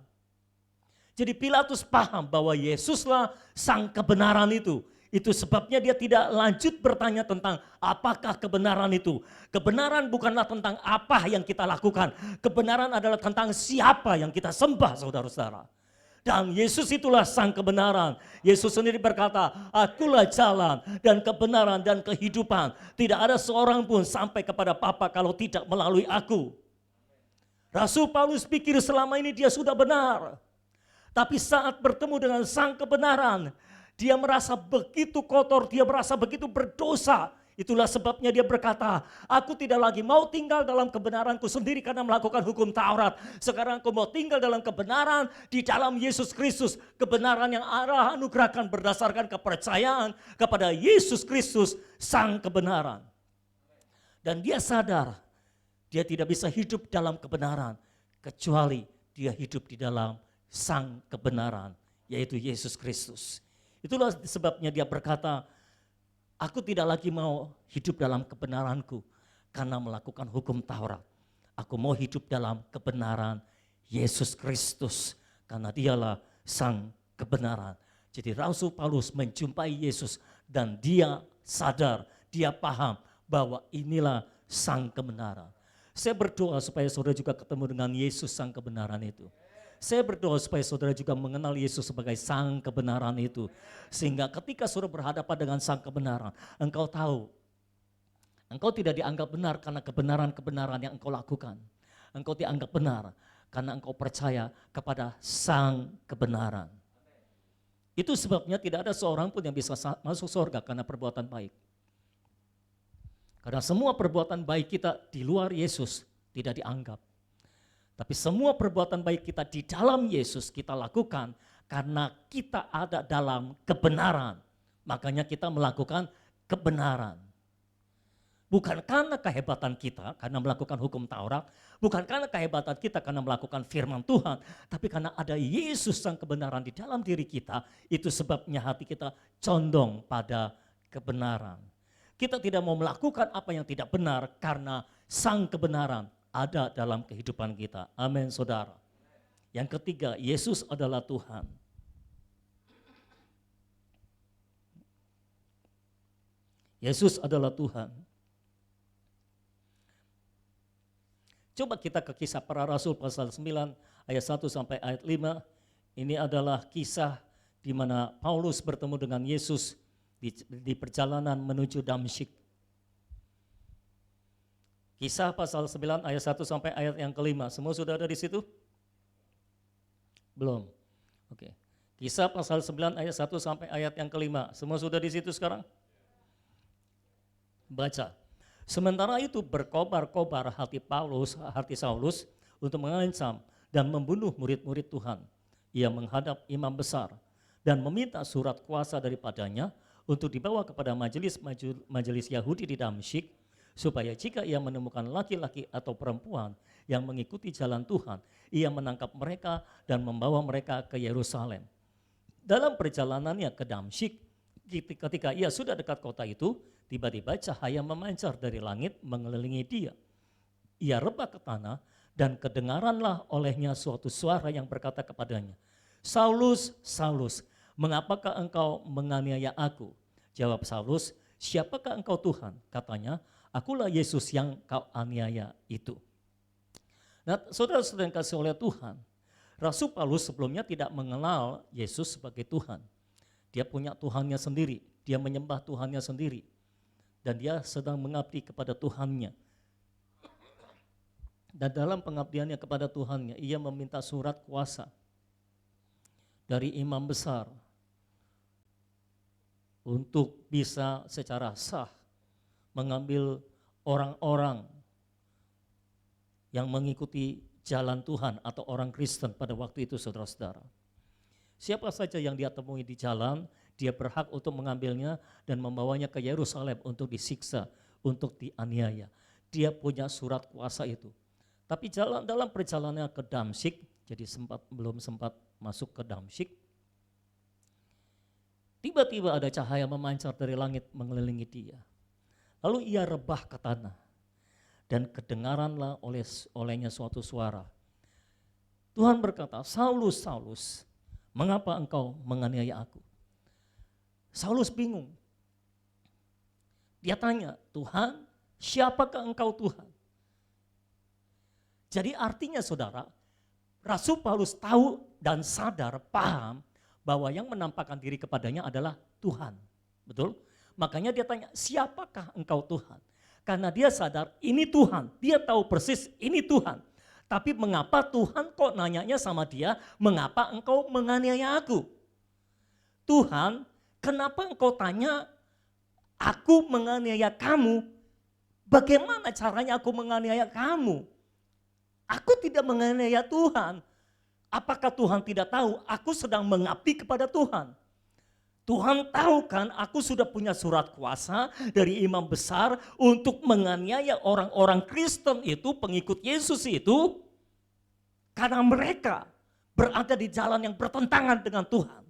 Jadi Pilatus paham bahwa Yesuslah sang kebenaran itu. Itu sebabnya dia tidak lanjut bertanya tentang apakah kebenaran itu. Kebenaran bukanlah tentang apa yang kita lakukan. Kebenaran adalah tentang siapa yang kita sembah, saudara-saudara. Dan Yesus itulah sang kebenaran. Yesus sendiri berkata, akulah jalan dan kebenaran dan kehidupan. Tidak ada seorang pun sampai kepada Bapa kalau tidak melalui aku. Rasul Paulus pikir selama ini dia sudah benar. Tapi saat bertemu dengan sang kebenaran, dia merasa begitu kotor, dia merasa begitu berdosa. Itulah sebabnya dia berkata, aku tidak lagi mau tinggal dalam kebenaranku sendiri karena melakukan hukum Taurat. Sekarang aku mau tinggal dalam kebenaran di dalam Yesus Kristus. Kebenaran yang Allah anugerahkan berdasarkan kepercayaan kepada Yesus Kristus, sang kebenaran. Dan dia sadar, dia tidak bisa hidup dalam kebenaran, kecuali dia hidup di dalam sang kebenaran, yaitu Yesus Kristus. Itulah sebabnya dia berkata, aku tidak lagi mau hidup dalam kebenaranku karena melakukan hukum Taurat. Aku mau hidup dalam kebenaran Yesus Kristus karena dialah sang kebenaran. Jadi Rasul Paulus menjumpai Yesus dan dia sadar, dia paham bahwa inilah sang kebenaran. Saya berdoa supaya saudara juga ketemu dengan Yesus sang kebenaran itu. Saya berdoa supaya saudara juga mengenal Yesus sebagai sang kebenaran itu. Sehingga ketika saudara berhadapan dengan sang kebenaran, engkau tahu, engkau tidak dianggap benar karena kebenaran-kebenaran yang engkau lakukan. Engkau dianggap benar karena engkau percaya kepada sang kebenaran. Itu sebabnya tidak ada seorang pun yang bisa masuk surga karena perbuatan baik. Karena semua perbuatan baik kita di luar Yesus tidak dianggap. Tapi semua perbuatan baik kita di dalam Yesus kita lakukan karena kita ada dalam kebenaran. Makanya kita melakukan kebenaran. Bukan karena kehebatan kita karena melakukan hukum Taurat, bukan karena kehebatan kita karena melakukan firman Tuhan, tapi karena ada Yesus sang kebenaran di dalam diri kita, itu sebabnya hati kita condong pada kebenaran. Kita tidak mau melakukan apa yang tidak benar karena sang kebenaran ada dalam kehidupan kita. Amin, saudara. Yang ketiga, Yesus adalah Tuhan. Yesus adalah Tuhan. Coba kita ke Kisah Para Rasul pasal 9 ayat 1 sampai ayat 5. Ini adalah kisah di mana Paulus bertemu dengan Yesus di perjalanan menuju Damsyik. Kisah pasal 9 ayat 1 sampai ayat yang kelima. Semua sudah ada di situ? Belum. Oke. Kisah pasal 9 ayat 1 sampai ayat yang kelima. Semua sudah di situ sekarang? Baca. Sementara itu berkobar-kobar hati Saulus untuk mengancam dan membunuh murid-murid Tuhan. Ia menghadap imam besar dan meminta surat kuasa daripadanya untuk dibawa kepada majelis Yahudi di Damsyik, supaya jika ia menemukan laki-laki atau perempuan yang mengikuti jalan Tuhan, ia menangkap mereka dan membawa mereka ke Yerusalem. Dalam perjalanannya ke Damsyik, ketika ia sudah dekat kota itu, tiba-tiba cahaya memancar dari langit mengelilingi dia. Ia rebah ke tanah dan kedengaranlah olehnya suatu suara yang berkata kepadanya, "Saulus, Saulus, mengapakah engkau menganiaya aku?" Jawab Saulus, "Siapakah engkau Tuhan?" Katanya, "Akulah Yesus yang kau aniaya itu." Nah, saudara-saudara yang kasih oleh Tuhan, Rasul Paulus sebelumnya tidak mengenal Yesus sebagai Tuhan. Dia punya Tuhannya sendiri, dia menyembah Tuhannya sendiri. Dan dia sedang mengabdi kepada Tuhannya. Dan dalam pengabdiannya kepada Tuhannya, ia meminta surat kuasa dari imam besar untuk bisa secara sah mengambil orang-orang yang mengikuti jalan Tuhan atau orang Kristen pada waktu itu, saudara-saudara. Siapa saja yang dia temui di jalan, dia berhak untuk mengambilnya dan membawanya ke Yerusalem untuk disiksa, untuk dianiaya. Dia punya surat kuasa itu. Tapi dalam perjalanannya ke Damsyik, jadi belum sempat masuk ke Damsyik, tiba-tiba ada cahaya memancar dari langit mengelilingi dia. Lalu ia rebah ke tanah dan kedengaranlah olehnya suatu suara. Tuhan berkata, "Saulus, Saulus, mengapa engkau menganiaya aku?" Saulus bingung. Dia tanya, "Tuhan, siapakah engkau Tuhan?" Jadi artinya saudara, Rasul Paulus tahu dan sadar, paham bahwa yang menampakkan diri kepadanya adalah Tuhan. Betul? Makanya dia tanya, "Siapakah engkau Tuhan?" Karena dia sadar ini Tuhan, dia tahu persis ini Tuhan. Tapi mengapa Tuhan kok nanyanya sama dia, "Mengapa engkau menganiaya aku?" Tuhan, kenapa engkau tanya aku menganiaya kamu? Bagaimana caranya aku menganiaya kamu? Aku tidak menganiaya Tuhan. Apakah Tuhan tidak tahu aku sedang mengabdi kepada Tuhan? Tuhan tahu kan aku sudah punya surat kuasa dari imam besar untuk menganiaya orang-orang Kristen itu, pengikut Yesus itu, karena mereka berada di jalan yang bertentangan dengan Tuhan.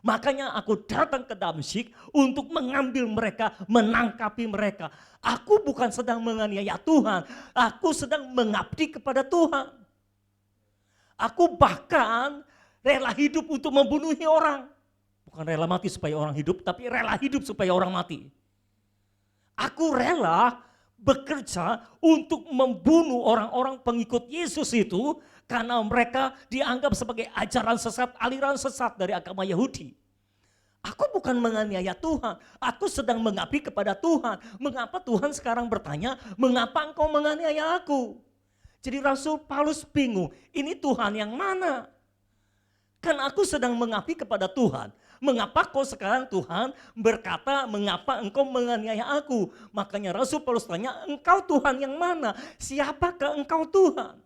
Makanya aku datang ke Damsyik untuk mengambil mereka, menangkapi mereka. Aku bukan sedang menganiaya Tuhan, aku sedang mengabdi kepada Tuhan. Aku bahkan rela hidup untuk membunuhi orang. Bukan rela mati supaya orang hidup, tapi rela hidup supaya orang mati. Aku rela bekerja untuk membunuh orang-orang pengikut Yesus itu karena mereka dianggap sebagai ajaran sesat, aliran sesat dari agama Yahudi. Aku bukan menganiaya Tuhan, aku sedang mengabdi kepada Tuhan. Mengapa Tuhan sekarang bertanya, "Mengapa engkau menganiaya aku?" Jadi Rasul Paulus bingung, ini Tuhan yang mana? Kan aku sedang mengabdi kepada Tuhan. Mengapa kau sekarang Tuhan berkata, "Mengapa engkau menganiaya aku?" Makanya Rasul Paulus tanya, "Engkau Tuhan yang mana? Siapakah engkau Tuhan?"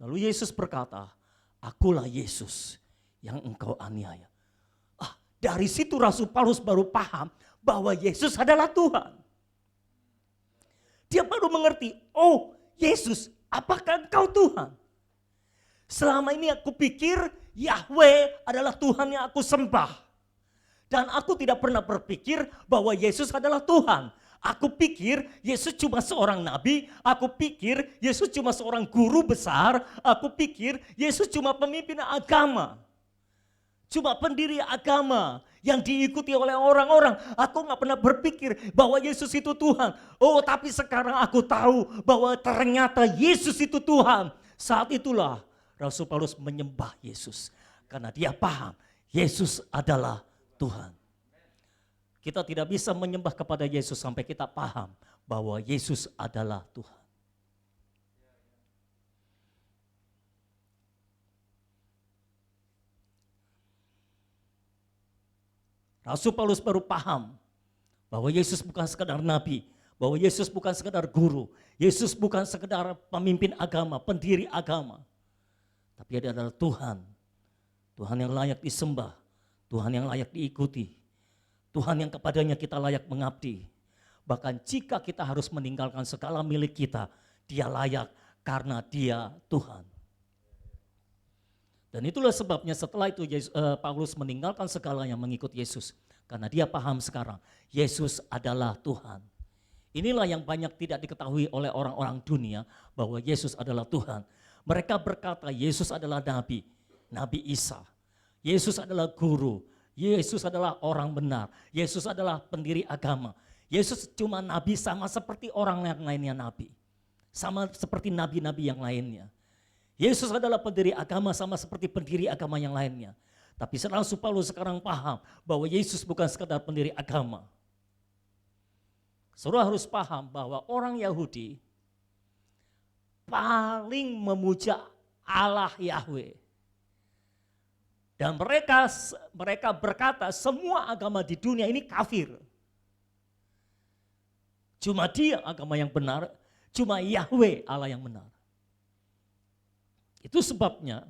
Lalu Yesus berkata, "Akulah Yesus yang engkau aniaya." Dari situ Rasul Paulus baru paham bahwa Yesus adalah Tuhan. Dia baru mengerti, oh Yesus, apakah Engkau Tuhan? Selama ini aku pikir Yahweh adalah Tuhan yang aku sembah. Dan aku tidak pernah berpikir bahwa Yesus adalah Tuhan. Aku pikir Yesus cuma seorang nabi, aku pikir Yesus cuma seorang guru besar, aku pikir Yesus cuma pemimpin agama. Cuma pendiri agama yang diikuti oleh orang-orang. Aku gak pernah berpikir bahwa Yesus itu Tuhan. Oh, tapi sekarang aku tahu bahwa ternyata Yesus itu Tuhan. Saat itulah Rasul Paulus menyembah Yesus. Karena dia paham Yesus adalah Tuhan. Kita tidak bisa menyembah kepada Yesus sampai kita paham bahwa Yesus adalah Tuhan. Rasul Paulus baru paham bahwa Yesus bukan sekedar nabi, bahwa Yesus bukan sekedar guru, Yesus bukan sekedar pemimpin agama, pendiri agama. Tapi dia adalah Tuhan, Tuhan yang layak disembah, Tuhan yang layak diikuti, Tuhan yang kepadanya kita layak mengabdi. Bahkan jika kita harus meninggalkan segala milik kita, dia layak karena dia Tuhan. Dan itulah sebabnya setelah itu Paulus meninggalkan segalanya mengikut Yesus. Karena dia paham sekarang, Yesus adalah Tuhan. Inilah yang banyak tidak diketahui oleh orang-orang dunia, bahwa Yesus adalah Tuhan. Mereka berkata Yesus adalah nabi, Nabi Isa. Yesus adalah guru, Yesus adalah orang benar, Yesus adalah pendiri agama. Yesus cuma nabi sama seperti orang yang lainnya nabi. Sama seperti nabi-nabi yang lainnya. Yesus adalah pendiri agama sama seperti pendiri agama yang lainnya. Tapi Rasul Paulus sekarang paham bahwa Yesus bukan sekadar pendiri agama. Saudara harus paham bahwa orang Yahudi paling memuja Allah Yahweh. Dan mereka berkata semua agama di dunia ini kafir. Cuma dia agama yang benar, cuma Yahweh Allah yang benar. Itu sebabnya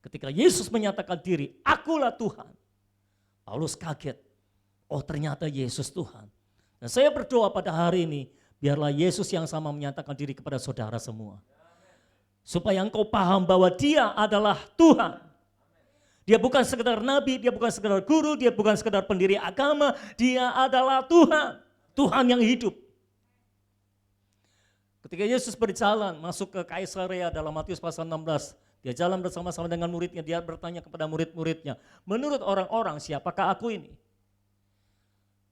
ketika Yesus menyatakan diri, akulah Tuhan. Paulus kaget, oh ternyata Yesus Tuhan. Dan saya berdoa pada hari ini, biarlah Yesus yang sama menyatakan diri kepada saudara semua. Supaya engkau paham bahwa dia adalah Tuhan. Dia bukan sekedar nabi, dia bukan sekedar guru, dia bukan sekedar pendiri agama, dia adalah Tuhan. Tuhan yang hidup. Ketika Yesus berjalan masuk ke Kaisarea dalam Matius pasal 16, dia jalan bersama-sama dengan muridnya, dia bertanya kepada murid-muridnya, menurut orang-orang siapakah aku ini?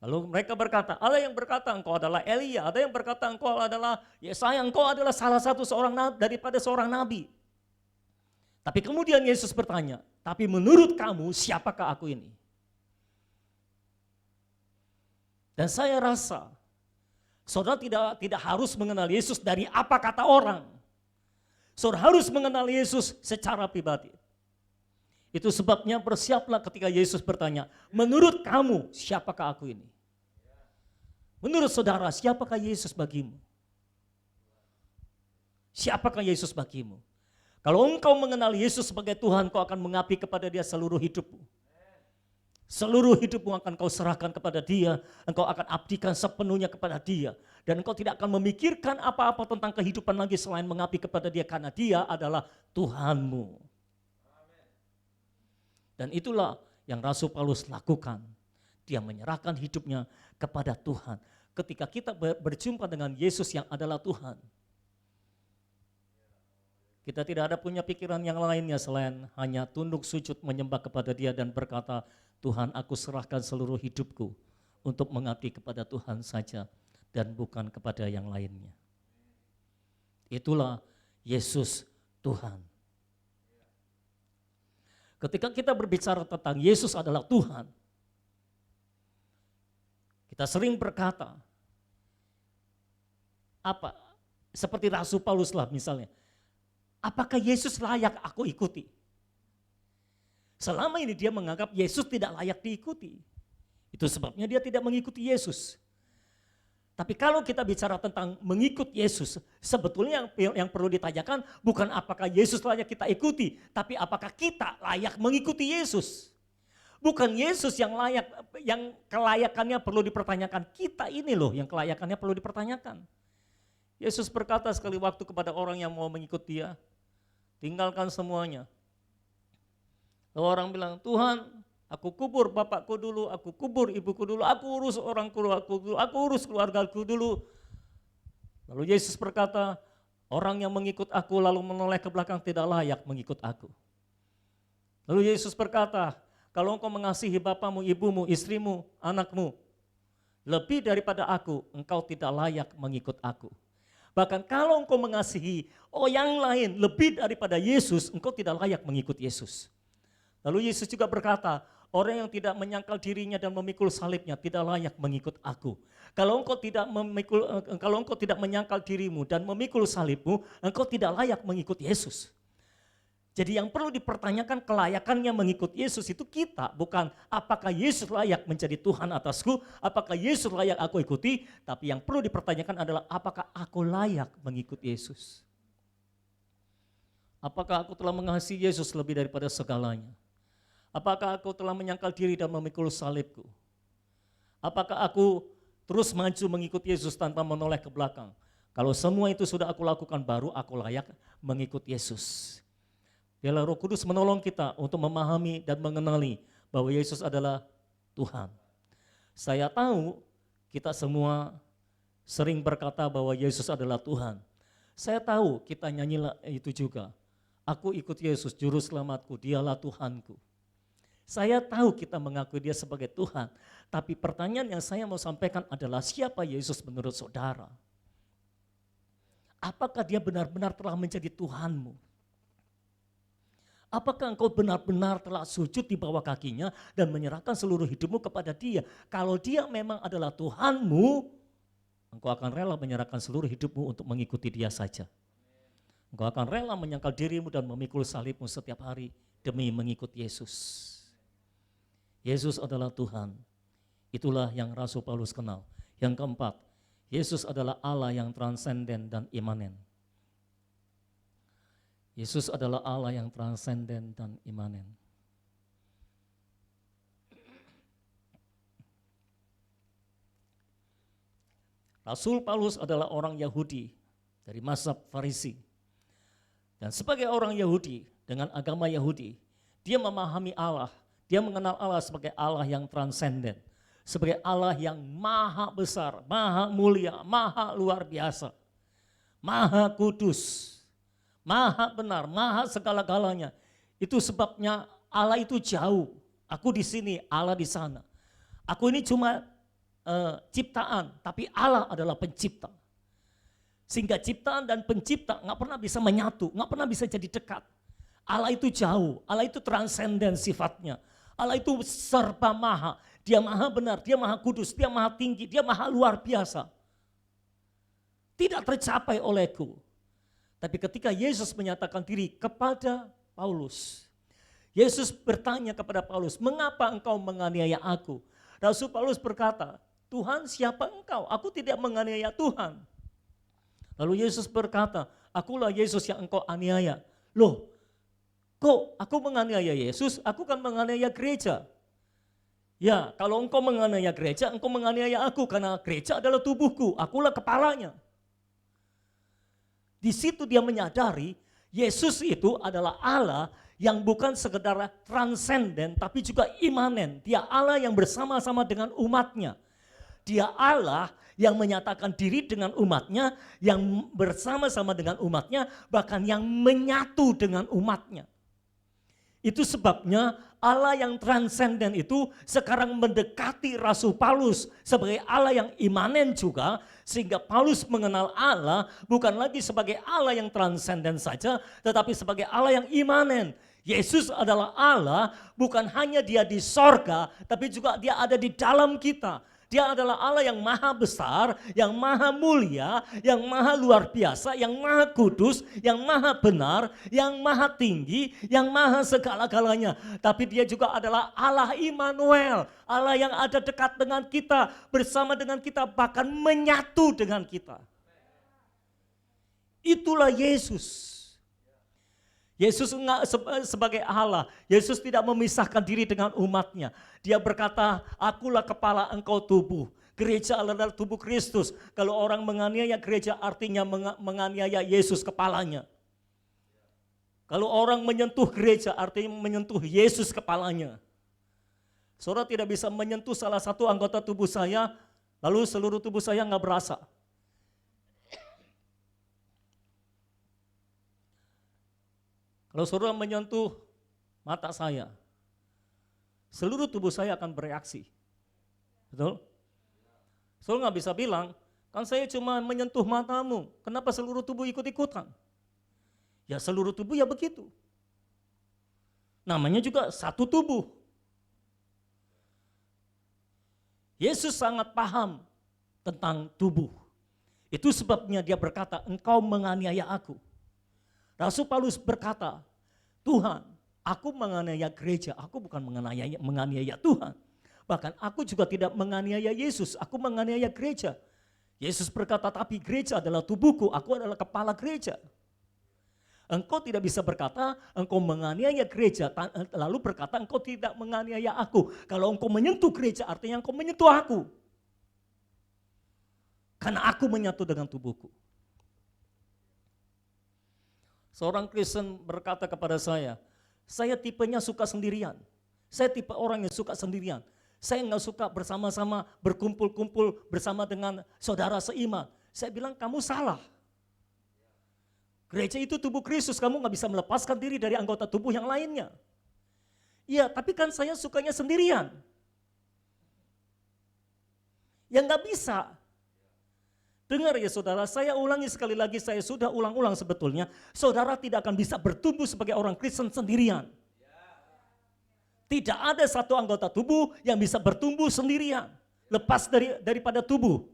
Lalu mereka berkata, ada yang berkata engkau adalah Elia, ada yang berkata engkau adalah Yesaya, engkau adalah salah satu daripada seorang nabi. Tapi kemudian Yesus bertanya, tapi menurut kamu siapakah aku ini? Dan saya rasa saudara tidak harus mengenal Yesus dari apa kata orang. Saudara harus mengenal Yesus secara pribadi. Itu sebabnya bersiaplah ketika Yesus bertanya, menurut kamu siapakah aku ini? Menurut saudara siapakah Yesus bagimu? Siapakah Yesus bagimu? Kalau engkau mengenal Yesus sebagai Tuhan, kau akan mengabdi kepada dia seluruh hidupmu. Seluruh hidupmu akan kau serahkan kepada dia, engkau akan abdikan sepenuhnya kepada dia. Dan engkau tidak akan memikirkan apa-apa tentang kehidupan lagi selain mengabdi kepada dia, karena dia adalah Tuhanmu. Dan itulah yang Rasul Paulus lakukan. Dia menyerahkan hidupnya kepada Tuhan. Ketika kita berjumpa dengan Yesus yang adalah Tuhan, kita tidak ada punya pikiran yang lainnya selain hanya tunduk sujud menyembah kepada dia dan berkata, Tuhan aku serahkan seluruh hidupku untuk mengabdi kepada Tuhan saja dan bukan kepada yang lainnya. Itulah Yesus Tuhan. Ketika kita berbicara tentang Yesus adalah Tuhan, kita sering berkata, apa? Seperti Rasul Paulus lah misalnya, apakah Yesus layak aku ikuti? Selama ini dia menganggap Yesus tidak layak diikuti. Itu sebabnya dia tidak mengikuti Yesus. Tapi kalau kita bicara tentang mengikut Yesus, sebetulnya yang perlu ditanyakan bukan apakah Yesus layak kita ikuti, tapi apakah kita layak mengikuti Yesus. Bukan Yesus yang layak, yang kelayakannya perlu dipertanyakan. Kita ini loh yang kelayakannya perlu dipertanyakan. Yesus berkata sekali waktu kepada orang yang mau mengikut dia, tinggalkan semuanya. Lalu orang bilang, Tuhan, aku kubur bapakku dulu, aku kubur ibuku dulu, aku urus orang keluargaku dulu, aku urus keluargaku dulu. Lalu Yesus berkata, orang yang mengikut aku lalu menoleh ke belakang tidak layak mengikut aku. Lalu Yesus berkata, kalau engkau mengasihi bapamu, ibumu, istrimu, anakmu, lebih daripada aku, engkau tidak layak mengikut aku. Bahkan kalau engkau mengasihi yang lain lebih daripada Yesus, engkau tidak layak mengikut Yesus. Lalu Yesus juga berkata, orang yang tidak menyangkal dirinya dan memikul salibnya tidak layak mengikut aku. Kalau engkau tidak menyangkal dirimu dan memikul salibmu, engkau tidak layak mengikut Yesus. Jadi yang perlu dipertanyakan kelayakannya mengikut Yesus itu kita, bukan apakah Yesus layak menjadi Tuhan atasku, apakah Yesus layak aku ikuti, tapi yang perlu dipertanyakan adalah apakah aku layak mengikut Yesus. Apakah aku telah mengasihi Yesus lebih daripada segalanya? Apakah aku telah menyangkal diri dan memikul salibku? Apakah aku terus maju mengikut Yesus tanpa menoleh ke belakang? Kalau semua itu sudah aku lakukan, baru aku layak mengikut Yesus. Biarlah Roh Kudus menolong kita untuk memahami dan mengenali bahwa Yesus adalah Tuhan. Saya tahu kita semua sering berkata bahwa Yesus adalah Tuhan. Saya tahu kita nyanyilah itu juga. Aku ikut Yesus, juru selamatku, dialah Tuhanku. Saya tahu kita mengakui dia sebagai Tuhan. Tapi pertanyaan yang saya mau sampaikan adalah siapa Yesus menurut saudara? Apakah dia benar-benar telah menjadi Tuhanmu? Apakah engkau benar-benar telah sujud di bawah kakinya dan menyerahkan seluruh hidupmu kepada dia? Kalau dia memang adalah Tuhanmu, engkau akan rela menyerahkan seluruh hidupmu untuk mengikuti dia saja. Engkau akan rela menyangkal dirimu dan memikul salibmu setiap hari demi mengikut Yesus. Yesus adalah Tuhan. Itulah yang Rasul Paulus kenal. Yang keempat, Yesus adalah Allah yang transenden dan imanen. Yesus adalah Allah yang transenden dan imanen. Rasul Paulus adalah orang Yahudi dari mazhab Farisi. Dan sebagai orang Yahudi dengan agama Yahudi, dia memahami Allah, dia mengenal Allah sebagai Allah yang transenden, sebagai Allah yang maha besar, maha mulia, maha luar biasa, maha kudus, maha benar, maha segala-galanya. Itu sebabnya Allah itu jauh. Aku di sini, Allah di sana. Aku ini cuma ciptaan, tapi Allah adalah pencipta. Sehingga ciptaan dan pencipta nggak pernah bisa menyatu, nggak pernah bisa jadi dekat. Allah itu jauh, Allah itu transenden sifatnya. Allah itu serba maha, dia maha benar, dia maha kudus, dia maha tinggi, dia maha luar biasa. Tidak tercapai olehku. Tapi ketika Yesus menyatakan diri kepada Paulus, Yesus bertanya kepada Paulus, mengapa engkau menganiaya aku? Rasul Paulus berkata, Tuhan siapa engkau? Aku tidak menganiaya Tuhan. Lalu Yesus berkata, akulah Yesus yang engkau aniaya. Loh, kok aku menganiaya Yesus? Aku kan menganiaya gereja. Ya, kalau engkau menganiaya gereja, engkau menganiaya aku karena gereja adalah tubuhku, akulah kepalanya. Di situ dia menyadari Yesus itu adalah Allah yang bukan sekedar transenden tapi juga imanen. Dia Allah yang bersama-sama dengan umatnya. Dia Allah yang menyatakan diri dengan umatnya, yang bersama-sama dengan umatnya, bahkan yang menyatu dengan umatnya. Itu sebabnya Allah yang transenden itu sekarang mendekati Rasul Paulus sebagai Allah yang imanen juga, sehingga Paulus mengenal Allah bukan lagi sebagai Allah yang transenden saja, tetapi sebagai Allah yang imanen. Yesus adalah Allah, bukan hanya dia di sorga, tapi juga dia ada di dalam kita. Dia adalah Allah yang maha besar, yang maha mulia, yang maha luar biasa, yang maha kudus, yang maha benar, yang maha tinggi, yang maha segala-galanya. Tapi dia juga adalah Allah Immanuel, Allah yang ada dekat dengan kita, bersama dengan kita, bahkan menyatu dengan kita. Itulah Yesus. Yesus sebagai Allah, Yesus tidak memisahkan diri dengan umatnya. Dia berkata, akulah kepala engkau tubuh. Gereja adalah tubuh Kristus. Kalau orang menganiaya gereja artinya menganiaya Yesus kepalanya. Kalau orang menyentuh gereja artinya menyentuh Yesus kepalanya. Saudara tidak bisa menyentuh salah satu anggota tubuh saya, lalu seluruh tubuh saya nggak berasa. Kalau saudara menyentuh mata saya, seluruh tubuh saya akan bereaksi. Betul? Saudara nggak bisa bilang, kan saya cuma menyentuh matamu, kenapa seluruh tubuh ikut-ikutan? Ya seluruh tubuh ya begitu. Namanya juga satu tubuh. Yesus sangat paham tentang tubuh. Itu sebabnya dia berkata, engkau menganiaya aku. Rasul Paulus berkata, Tuhan, aku menganiaya gereja, aku bukan menganiaya Tuhan. Bahkan aku juga tidak menganiaya Yesus, aku menganiaya gereja. Yesus berkata, tapi gereja adalah tubuhku, aku adalah kepala gereja. Engkau tidak bisa berkata, engkau menganiaya gereja, lalu berkata, engkau tidak menganiaya aku. Kalau engkau menyentuh gereja, artinya engkau menyentuh aku. Karena aku menyatu dengan tubuhku. Seorang Kristen berkata kepada saya tipenya suka sendirian. Saya tipe orang yang suka sendirian. Saya nggak suka bersama-sama berkumpul-kumpul bersama dengan saudara seiman. Saya bilang kamu salah. Gereja itu tubuh Kristus, kamu nggak bisa melepaskan diri dari anggota tubuh yang lainnya. Iya, tapi kan saya sukanya sendirian. Ya nggak bisa. Dengar ya saudara, saya ulangi sekali lagi, saya sudah ulang-ulang sebetulnya. Saudara tidak akan bisa bertumbuh sebagai orang Kristen sendirian. Tidak ada satu anggota tubuh yang bisa bertumbuh sendirian. Lepas daripada tubuh.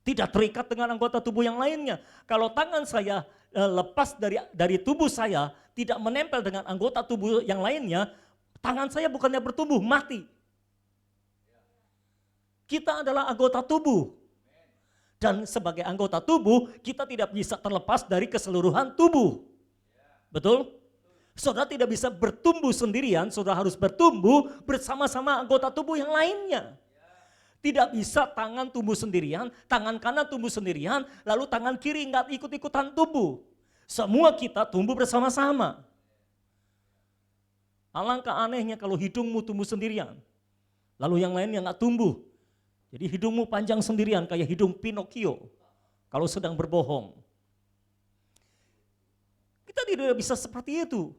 Tidak terikat dengan anggota tubuh yang lainnya. Kalau tangan saya lepas dari tubuh saya, tidak menempel dengan anggota tubuh yang lainnya, tangan saya bukannya bertumbuh, mati. Kita adalah anggota tubuh. Dan sebagai anggota tubuh, kita tidak bisa terlepas dari keseluruhan tubuh. Betul? Saudara tidak bisa bertumbuh sendirian, saudara harus bertumbuh bersama-sama anggota tubuh yang lainnya. Tidak bisa tangan tumbuh sendirian, tangan kanan tumbuh sendirian, lalu tangan kiri nggak ikut-ikutan tumbuh. Semua kita tumbuh bersama-sama. Alangkah anehnya kalau hidungmu tumbuh sendirian, lalu yang lainnya nggak tumbuh. Jadi hidungmu panjang sendirian kayak hidung Pinocchio kalau sedang berbohong. Kita tidak bisa seperti itu.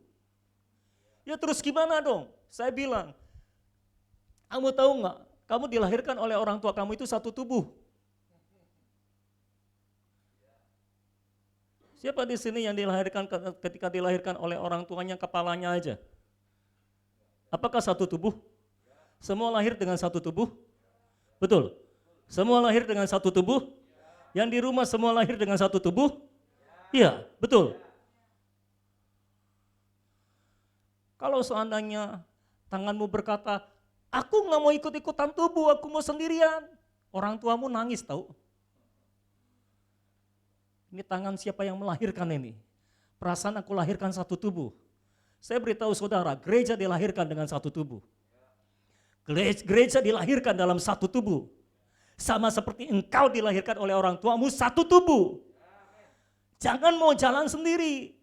Ya terus gimana dong? Saya bilang, kamu tahu nggak? Kamu dilahirkan oleh orang tua kamu itu satu tubuh. Siapa di sini yang dilahirkan ketika dilahirkan oleh orang tuanya kepalanya aja? Apakah satu tubuh? Semua lahir dengan satu tubuh? Betul. Semua lahir dengan satu tubuh? Yang di rumah semua lahir dengan satu tubuh? Iya, betul. Kalau seandainya tanganmu berkata, aku nggak mau ikut-ikutan tubuh, aku mau sendirian. Orang tuamu nangis tahu. Ini tangan siapa yang melahirkan ini? Perasaan aku lahirkan satu tubuh. Saya beritahu saudara, gereja dilahirkan dengan satu tubuh. Gereja dilahirkan dalam satu tubuh. Sama seperti engkau dilahirkan oleh orang tuamu satu tubuh. Jangan mau jalan sendiri.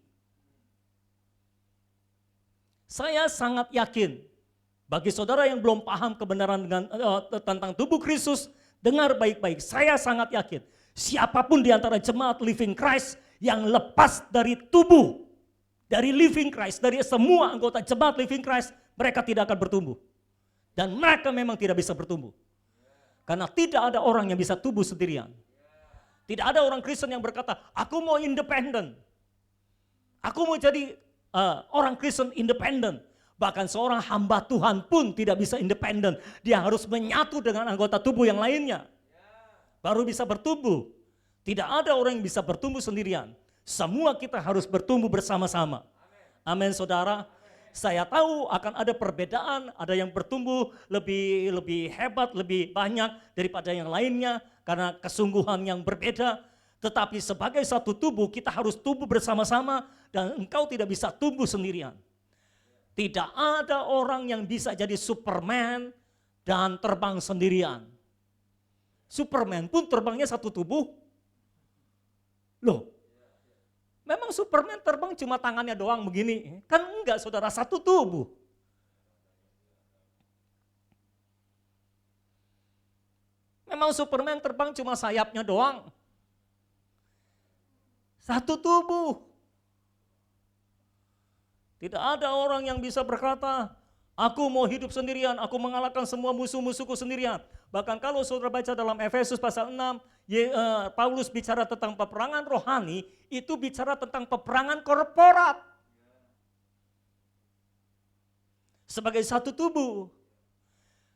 Saya sangat yakin bagi saudara yang belum paham kebenaran tentang tubuh Kristus, dengar baik-baik. Saya sangat yakin siapapun di antara jemaat Living Christ yang lepas dari tubuh, dari Living Christ, dari semua anggota jemaat Living Christ, mereka tidak akan bertumbuh. Dan mereka memang tidak bisa bertumbuh. Karena tidak ada orang yang bisa tumbuh sendirian. Tidak ada orang Kristen yang berkata, aku mau independen. Aku mau jadi orang Kristen independen. Bahkan seorang hamba Tuhan pun tidak bisa independen. Dia harus menyatu dengan anggota tubuh yang lainnya. Baru bisa bertumbuh. Tidak ada orang yang bisa bertumbuh sendirian. Semua kita harus bertumbuh bersama-sama. Amin saudara. Saya tahu akan ada perbedaan, ada yang bertumbuh lebih hebat, lebih banyak daripada yang lainnya karena kesungguhan yang berbeda. Tetapi sebagai satu tubuh kita harus tumbuh bersama-sama dan engkau tidak bisa tumbuh sendirian. Tidak ada orang yang bisa jadi Superman dan terbang sendirian. Superman pun terbangnya satu tubuh. Loh, memang Superman terbang cuma tangannya doang begini? Kan enggak saudara, satu tubuh. Memang Superman terbang cuma sayapnya doang? Satu tubuh. Tidak ada orang yang bisa berkata, aku mau hidup sendirian, aku mengalahkan semua musuh-musuhku sendirian. Bahkan kalau saudara baca dalam Efesus pasal 6, Paulus bicara tentang peperangan rohani, itu bicara tentang peperangan korporat. Sebagai satu tubuh.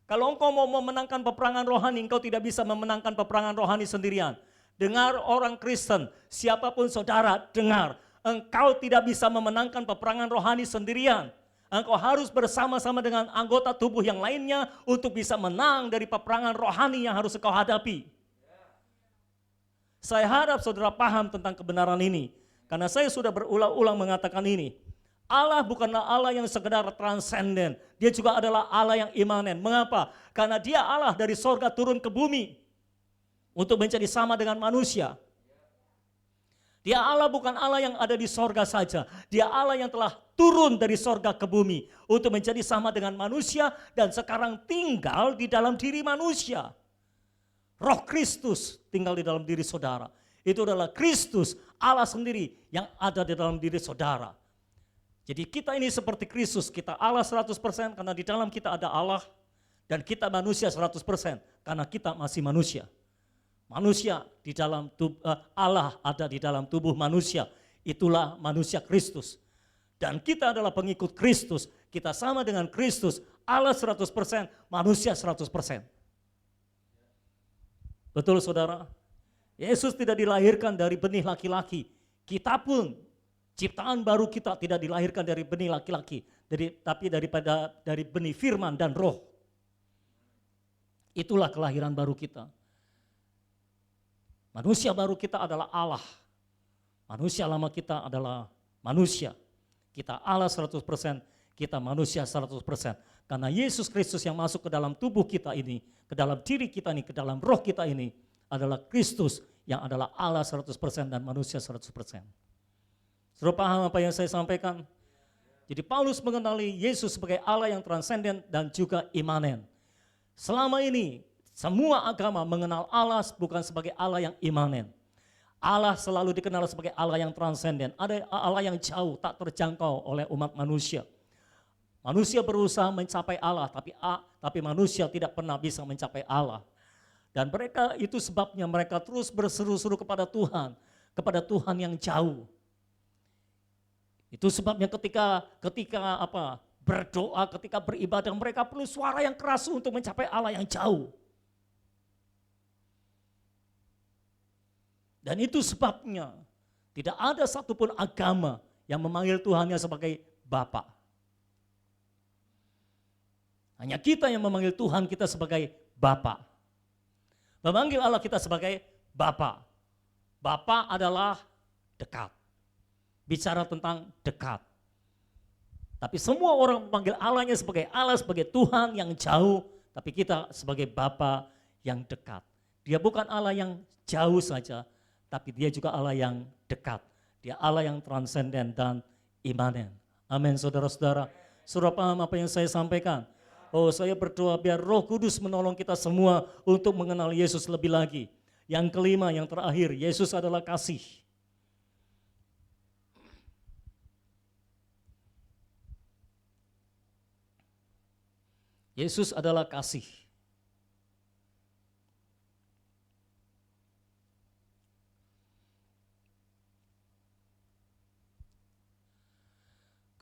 Kalau engkau mau memenangkan peperangan rohani, engkau tidak bisa memenangkan peperangan rohani sendirian. Dengar orang Kristen, siapapun saudara, dengar. Engkau tidak bisa memenangkan peperangan rohani sendirian. Engkau harus bersama-sama dengan anggota tubuh yang lainnya untuk bisa menang dari peperangan rohani yang harus engkau hadapi. Saya harap saudara paham tentang kebenaran ini. Karena saya sudah berulang-ulang mengatakan ini. Allah bukanlah Allah yang sekedar transenden. Dia juga adalah Allah yang imanen. Mengapa? Karena dia Allah dari sorga turun ke bumi. Untuk menjadi sama dengan manusia. Dia Allah bukan Allah yang ada di sorga saja. Dia Allah yang telah turun dari sorga ke bumi. Untuk menjadi sama dengan manusia dan sekarang tinggal di dalam diri manusia. Roh Kristus tinggal di dalam diri saudara. Itu adalah Kristus, Allah sendiri yang ada di dalam diri saudara. Jadi kita ini seperti Kristus, kita Allah 100% karena di dalam kita ada Allah. Dan kita manusia 100% karena kita masih manusia. Manusia di dalam Allah ada di dalam tubuh manusia. Itulah manusia Kristus. Dan kita adalah pengikut Kristus. Kita sama dengan Kristus. Allah 100%, manusia 100%. Betul saudara? Yesus tidak dilahirkan dari benih laki-laki. Kita pun, ciptaan baru kita tidak dilahirkan dari benih laki-laki. Tapi dari benih firman dan roh. Itulah kelahiran baru kita. Manusia baru kita adalah Allah. Manusia lama kita adalah manusia. Kita Allah 100%, kita manusia 100%. Karena Yesus Kristus yang masuk ke dalam tubuh kita ini, ke dalam diri kita ini, ke dalam roh kita ini, adalah Kristus yang adalah Allah 100% dan manusia 100%. Saudara paham apa yang saya sampaikan? Jadi Paulus mengenali Yesus sebagai Allah yang transenden dan juga imanen. Selama ini, semua agama mengenal Allah bukan sebagai Allah yang imanen. Allah selalu dikenal sebagai Allah yang transenden. Ada Allah yang jauh, tak terjangkau oleh umat manusia. Manusia berusaha mencapai Allah, tapi manusia tidak pernah bisa mencapai Allah. Dan mereka itu sebabnya mereka terus berseru-seru kepada Tuhan yang jauh. Itu sebabnya ketika berdoa, ketika beribadah, mereka perlu suara yang keras untuk mencapai Allah yang jauh. Dan itu sebabnya tidak ada satupun agama yang memanggil Tuhannya sebagai Bapa. Hanya kita yang memanggil Tuhan kita sebagai Bapa. Memanggil Allah kita sebagai Bapa. Bapa adalah dekat. Bicara tentang dekat. Tapi semua orang memanggil Allahnya sebagai Allah, sebagai Tuhan yang jauh. Tapi kita sebagai Bapa yang dekat. Dia bukan Allah yang jauh saja, tapi dia juga Allah yang dekat. Dia Allah yang transenden dan imanen. Amin saudara-saudara. Saudara paham apa yang saya sampaikan? Oh, saya berdoa biar Roh Kudus menolong kita semua untuk mengenal Yesus lebih lagi. Yang kelima, yang terakhir, Yesus adalah kasih. Yesus adalah kasih.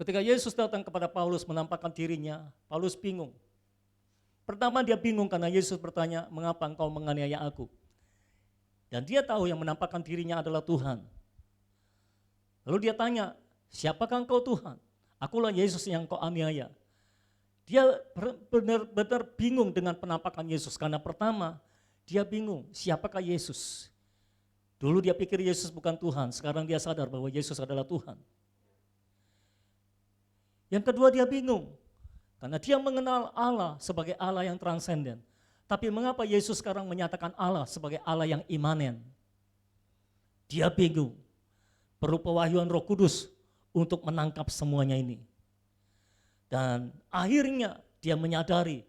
Ketika Yesus datang kepada Paulus menampakkan dirinya, Paulus bingung. Pertama dia bingung karena Yesus bertanya, mengapa engkau menganiaya aku? Dan dia tahu yang menampakkan dirinya adalah Tuhan. Lalu dia tanya, siapakah engkau Tuhan? Akulah Yesus yang kau aniaya. Dia benar-benar bingung dengan penampakan Yesus. Karena pertama dia bingung, siapakah Yesus? Dulu dia pikir Yesus bukan Tuhan, sekarang dia sadar bahwa Yesus adalah Tuhan. Yang kedua dia bingung, karena dia mengenal Allah sebagai Allah yang transenden. Tapi mengapa Yesus sekarang menyatakan Allah sebagai Allah yang imanen? Dia bingung. Perlu pewahyuan Roh Kudus untuk menangkap semuanya ini. Dan akhirnya dia menyadari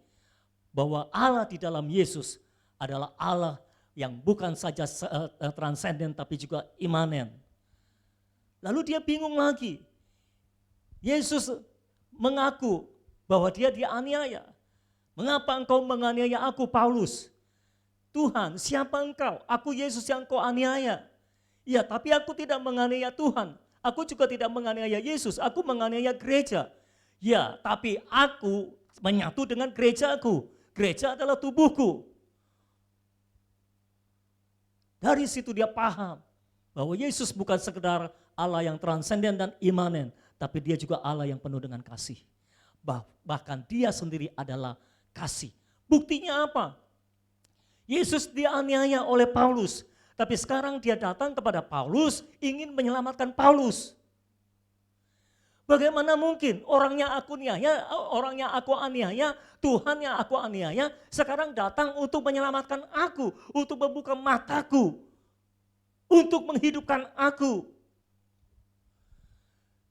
bahwa Allah di dalam Yesus adalah Allah yang bukan saja transenden tapi juga imanen. Lalu dia bingung lagi. Yesus mengaku bahwa dia dianiaya. Mengapa engkau menganiaya aku, Paulus? Tuhan, siapa engkau? Aku Yesus yang kau aniaya. Ya, tapi aku tidak menganiaya Tuhan. Aku juga tidak menganiaya Yesus. Aku menganiaya gereja. Ya, tapi aku menyatu dengan gerejaku. Gereja adalah tubuhku. Dari situ dia paham bahwa Yesus bukan sekedar Allah yang transenden dan imanen, tapi dia juga Allah yang penuh dengan kasih. Bahkan dia sendiri adalah kasih. Buktinya apa? Yesus dianiaya oleh Paulus, tapi sekarang dia datang kepada Paulus ingin menyelamatkan Paulus. Bagaimana mungkin orang yang aku aniaya, Tuhan yang aku aniaya, sekarang datang untuk menyelamatkan aku, untuk membuka mataku, untuk menghidupkan aku.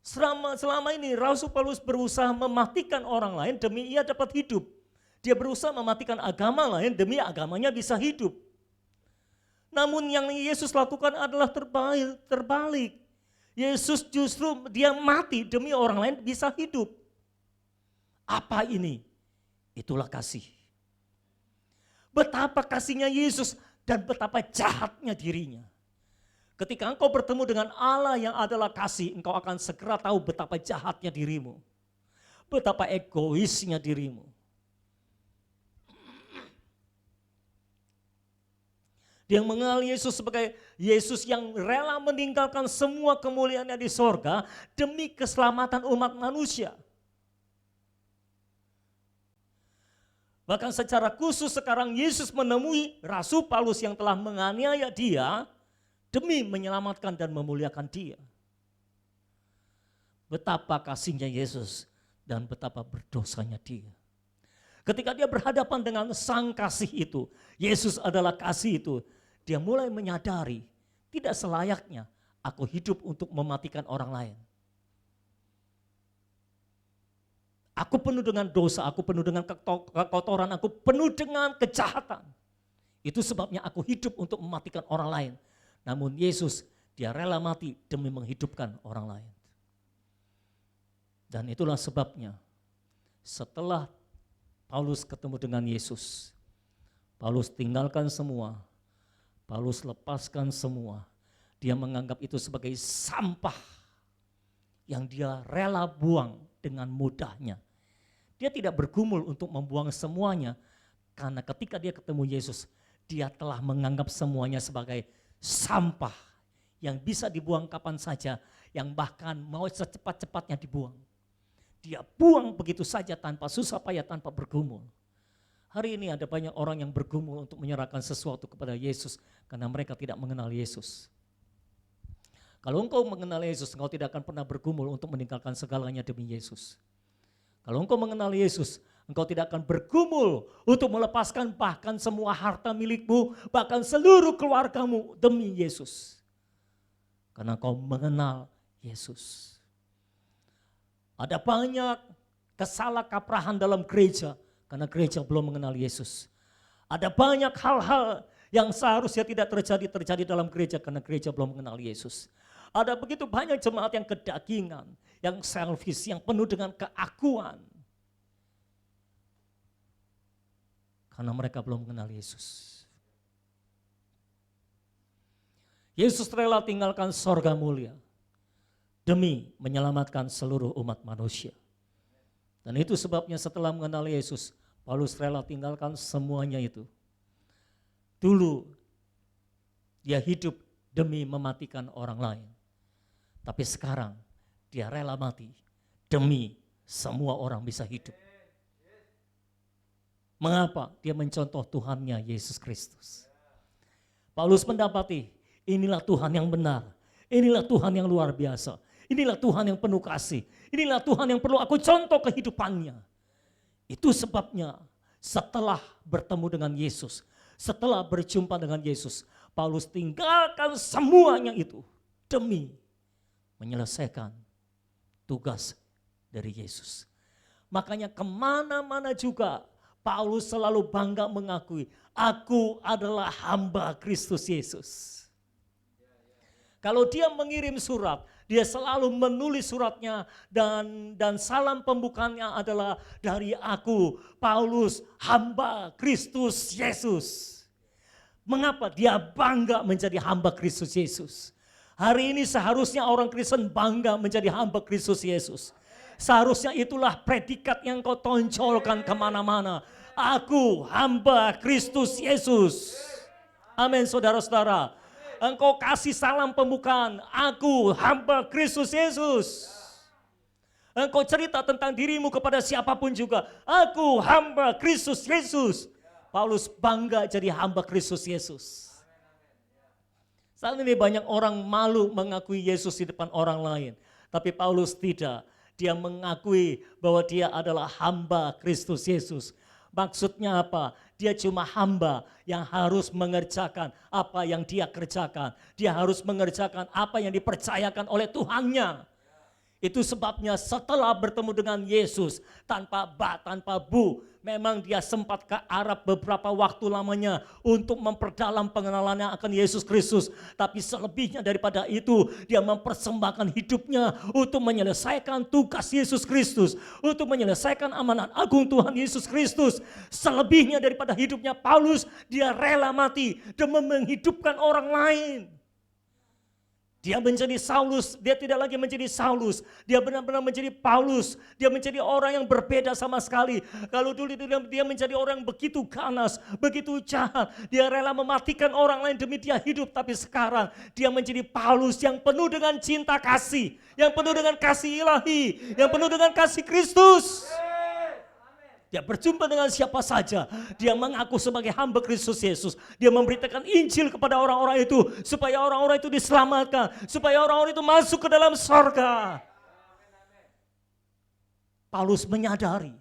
Selama ini Rasul Paulus berusaha mematikan orang lain demi ia dapat hidup. Dia berusaha mematikan agama lain demi agamanya bisa hidup. Namun yang Yesus lakukan adalah terbalik. Yesus justru dia mati demi orang lain bisa hidup. Apa ini? Itulah kasih. Betapa kasihnya Yesus dan betapa jahatnya dirinya. Ketika engkau bertemu dengan Allah yang adalah kasih, engkau akan segera tahu betapa jahatnya dirimu. Betapa egoisnya dirimu. Dia mengenal Yesus sebagai Yesus yang rela meninggalkan semua kemuliaannya di sorga demi keselamatan umat manusia. Bahkan secara khusus sekarang Yesus menemui Rasul Paulus yang telah menganiaya dia demi menyelamatkan dan memuliakan dia. Betapa kasihnya Yesus dan betapa berdosanya dia. Ketika dia berhadapan dengan sang kasih itu, Yesus adalah kasih itu, dia mulai menyadari tidak selayaknya aku hidup untuk mematikan orang lain. Aku penuh dengan dosa, aku penuh dengan kekotoran, aku penuh dengan kejahatan. Itu sebabnya aku hidup untuk mematikan orang lain. Namun Yesus, dia rela mati demi menghidupkan orang lain. Dan itulah sebabnya setelah Paulus ketemu dengan Yesus, Paulus tinggalkan semua, Paulus lepaskan semua. Dia menganggap itu sebagai sampah yang dia rela buang dengan mudahnya. Dia tidak bergumul untuk membuang semuanya, karena ketika dia ketemu Yesus, dia telah menganggap semuanya sebagai sampah yang bisa dibuang kapan saja, yang bahkan mau secepat-cepatnya dibuang. Dia buang begitu saja tanpa susah payah, tanpa bergumul. Hari ini ada banyak orang yang bergumul untuk menyerahkan sesuatu kepada Yesus karena mereka tidak mengenal Yesus. Kalau engkau mengenal Yesus, engkau tidak akan pernah bergumul untuk meninggalkan segalanya demi Yesus. Kalau engkau mengenal Yesus, engkau tidak akan bergumul untuk melepaskan bahkan semua harta milikmu, bahkan seluruh keluargamu demi Yesus. Karena engkau mengenal Yesus. Ada banyak kesalahkaprahan dalam gereja karena gereja belum mengenal Yesus. Ada banyak hal-hal yang seharusnya tidak terjadi dalam gereja karena gereja belum mengenal Yesus. Ada begitu banyak jemaat yang kedagingan, yang selfish, yang penuh dengan keakuan. Karena mereka belum mengenal Yesus. Yesus rela tinggalkan sorga mulia demi menyelamatkan seluruh umat manusia. Dan itu sebabnya setelah mengenal Yesus, Paulus rela tinggalkan semuanya itu. Dulu dia hidup demi mematikan orang lain. Tapi sekarang dia rela mati demi semua orang bisa hidup. Mengapa? Dia mencontoh Tuhannya Yesus Kristus. Paulus mendapati inilah Tuhan yang benar, inilah Tuhan yang luar biasa, inilah Tuhan yang penuh kasih, inilah Tuhan yang perlu aku contoh kehidupannya. Itu sebabnya Setelah bertemu dengan Yesus, setelah berjumpa dengan Yesus, Paulus tinggalkan semuanya itu demi menyelesaikan tugas dari Yesus. Makanya kemana-mana juga Paulus selalu bangga mengakui, aku adalah hamba Kristus Yesus. Kalau dia mengirim surat, dia selalu menulis suratnya dan salam pembukaannya adalah dari aku, Paulus, hamba Kristus Yesus. Mengapa dia bangga menjadi hamba Kristus Yesus? Hari ini seharusnya orang Kristen bangga menjadi hamba Kristus Yesus. Seharusnya itulah predikat yang kau tonjolkan kemana-mana. Aku hamba Kristus Yesus. Amin saudara-saudara. Engkau kasih salam pembukaan, aku hamba Kristus Yesus. Engkau cerita tentang dirimu kepada siapapun juga, aku hamba Kristus Yesus. Paulus bangga jadi hamba Kristus Yesus. Saat ini banyak orang malu mengakui Yesus di depan orang lain. Tapi Paulus tidak, dia mengakui bahwa dia adalah hamba Kristus Yesus. Maksudnya apa? Dia cuma hamba yang harus mengerjakan apa yang dia kerjakan. Dia harus mengerjakan apa yang dipercayakan oleh Tuhannya. Itu sebabnya setelah bertemu dengan Yesus tanpa ba, tanpa bu, memang dia sempat ke Arab beberapa waktu lamanya untuk memperdalam pengenalannya akan Yesus Kristus. Tapi selebihnya daripada itu, dia mempersembahkan hidupnya untuk menyelesaikan tugas Yesus Kristus, untuk menyelesaikan amanat agung Tuhan Yesus Kristus. Selebihnya daripada hidupnya Paulus, dia rela mati demi menghidupkan orang lain. Dia menjadi Saulus, dia tidak lagi menjadi Saulus. Dia benar-benar menjadi Paulus. Dia menjadi orang yang berbeda sama sekali. Kalau dulu dia menjadi orang yang begitu ganas, begitu jahat. Dia rela mematikan orang lain demi dia hidup. Tapi sekarang dia menjadi Paulus yang penuh dengan cinta kasih. Yang penuh dengan kasih ilahi. Yang penuh dengan kasih Kristus. Dia berjumpa dengan siapa saja. Dia mengaku sebagai hamba Kristus Yesus. Dia memberitakan Injil kepada orang-orang itu. Supaya orang-orang itu diselamatkan. Supaya orang-orang itu masuk ke dalam sorga. Paulus menyadari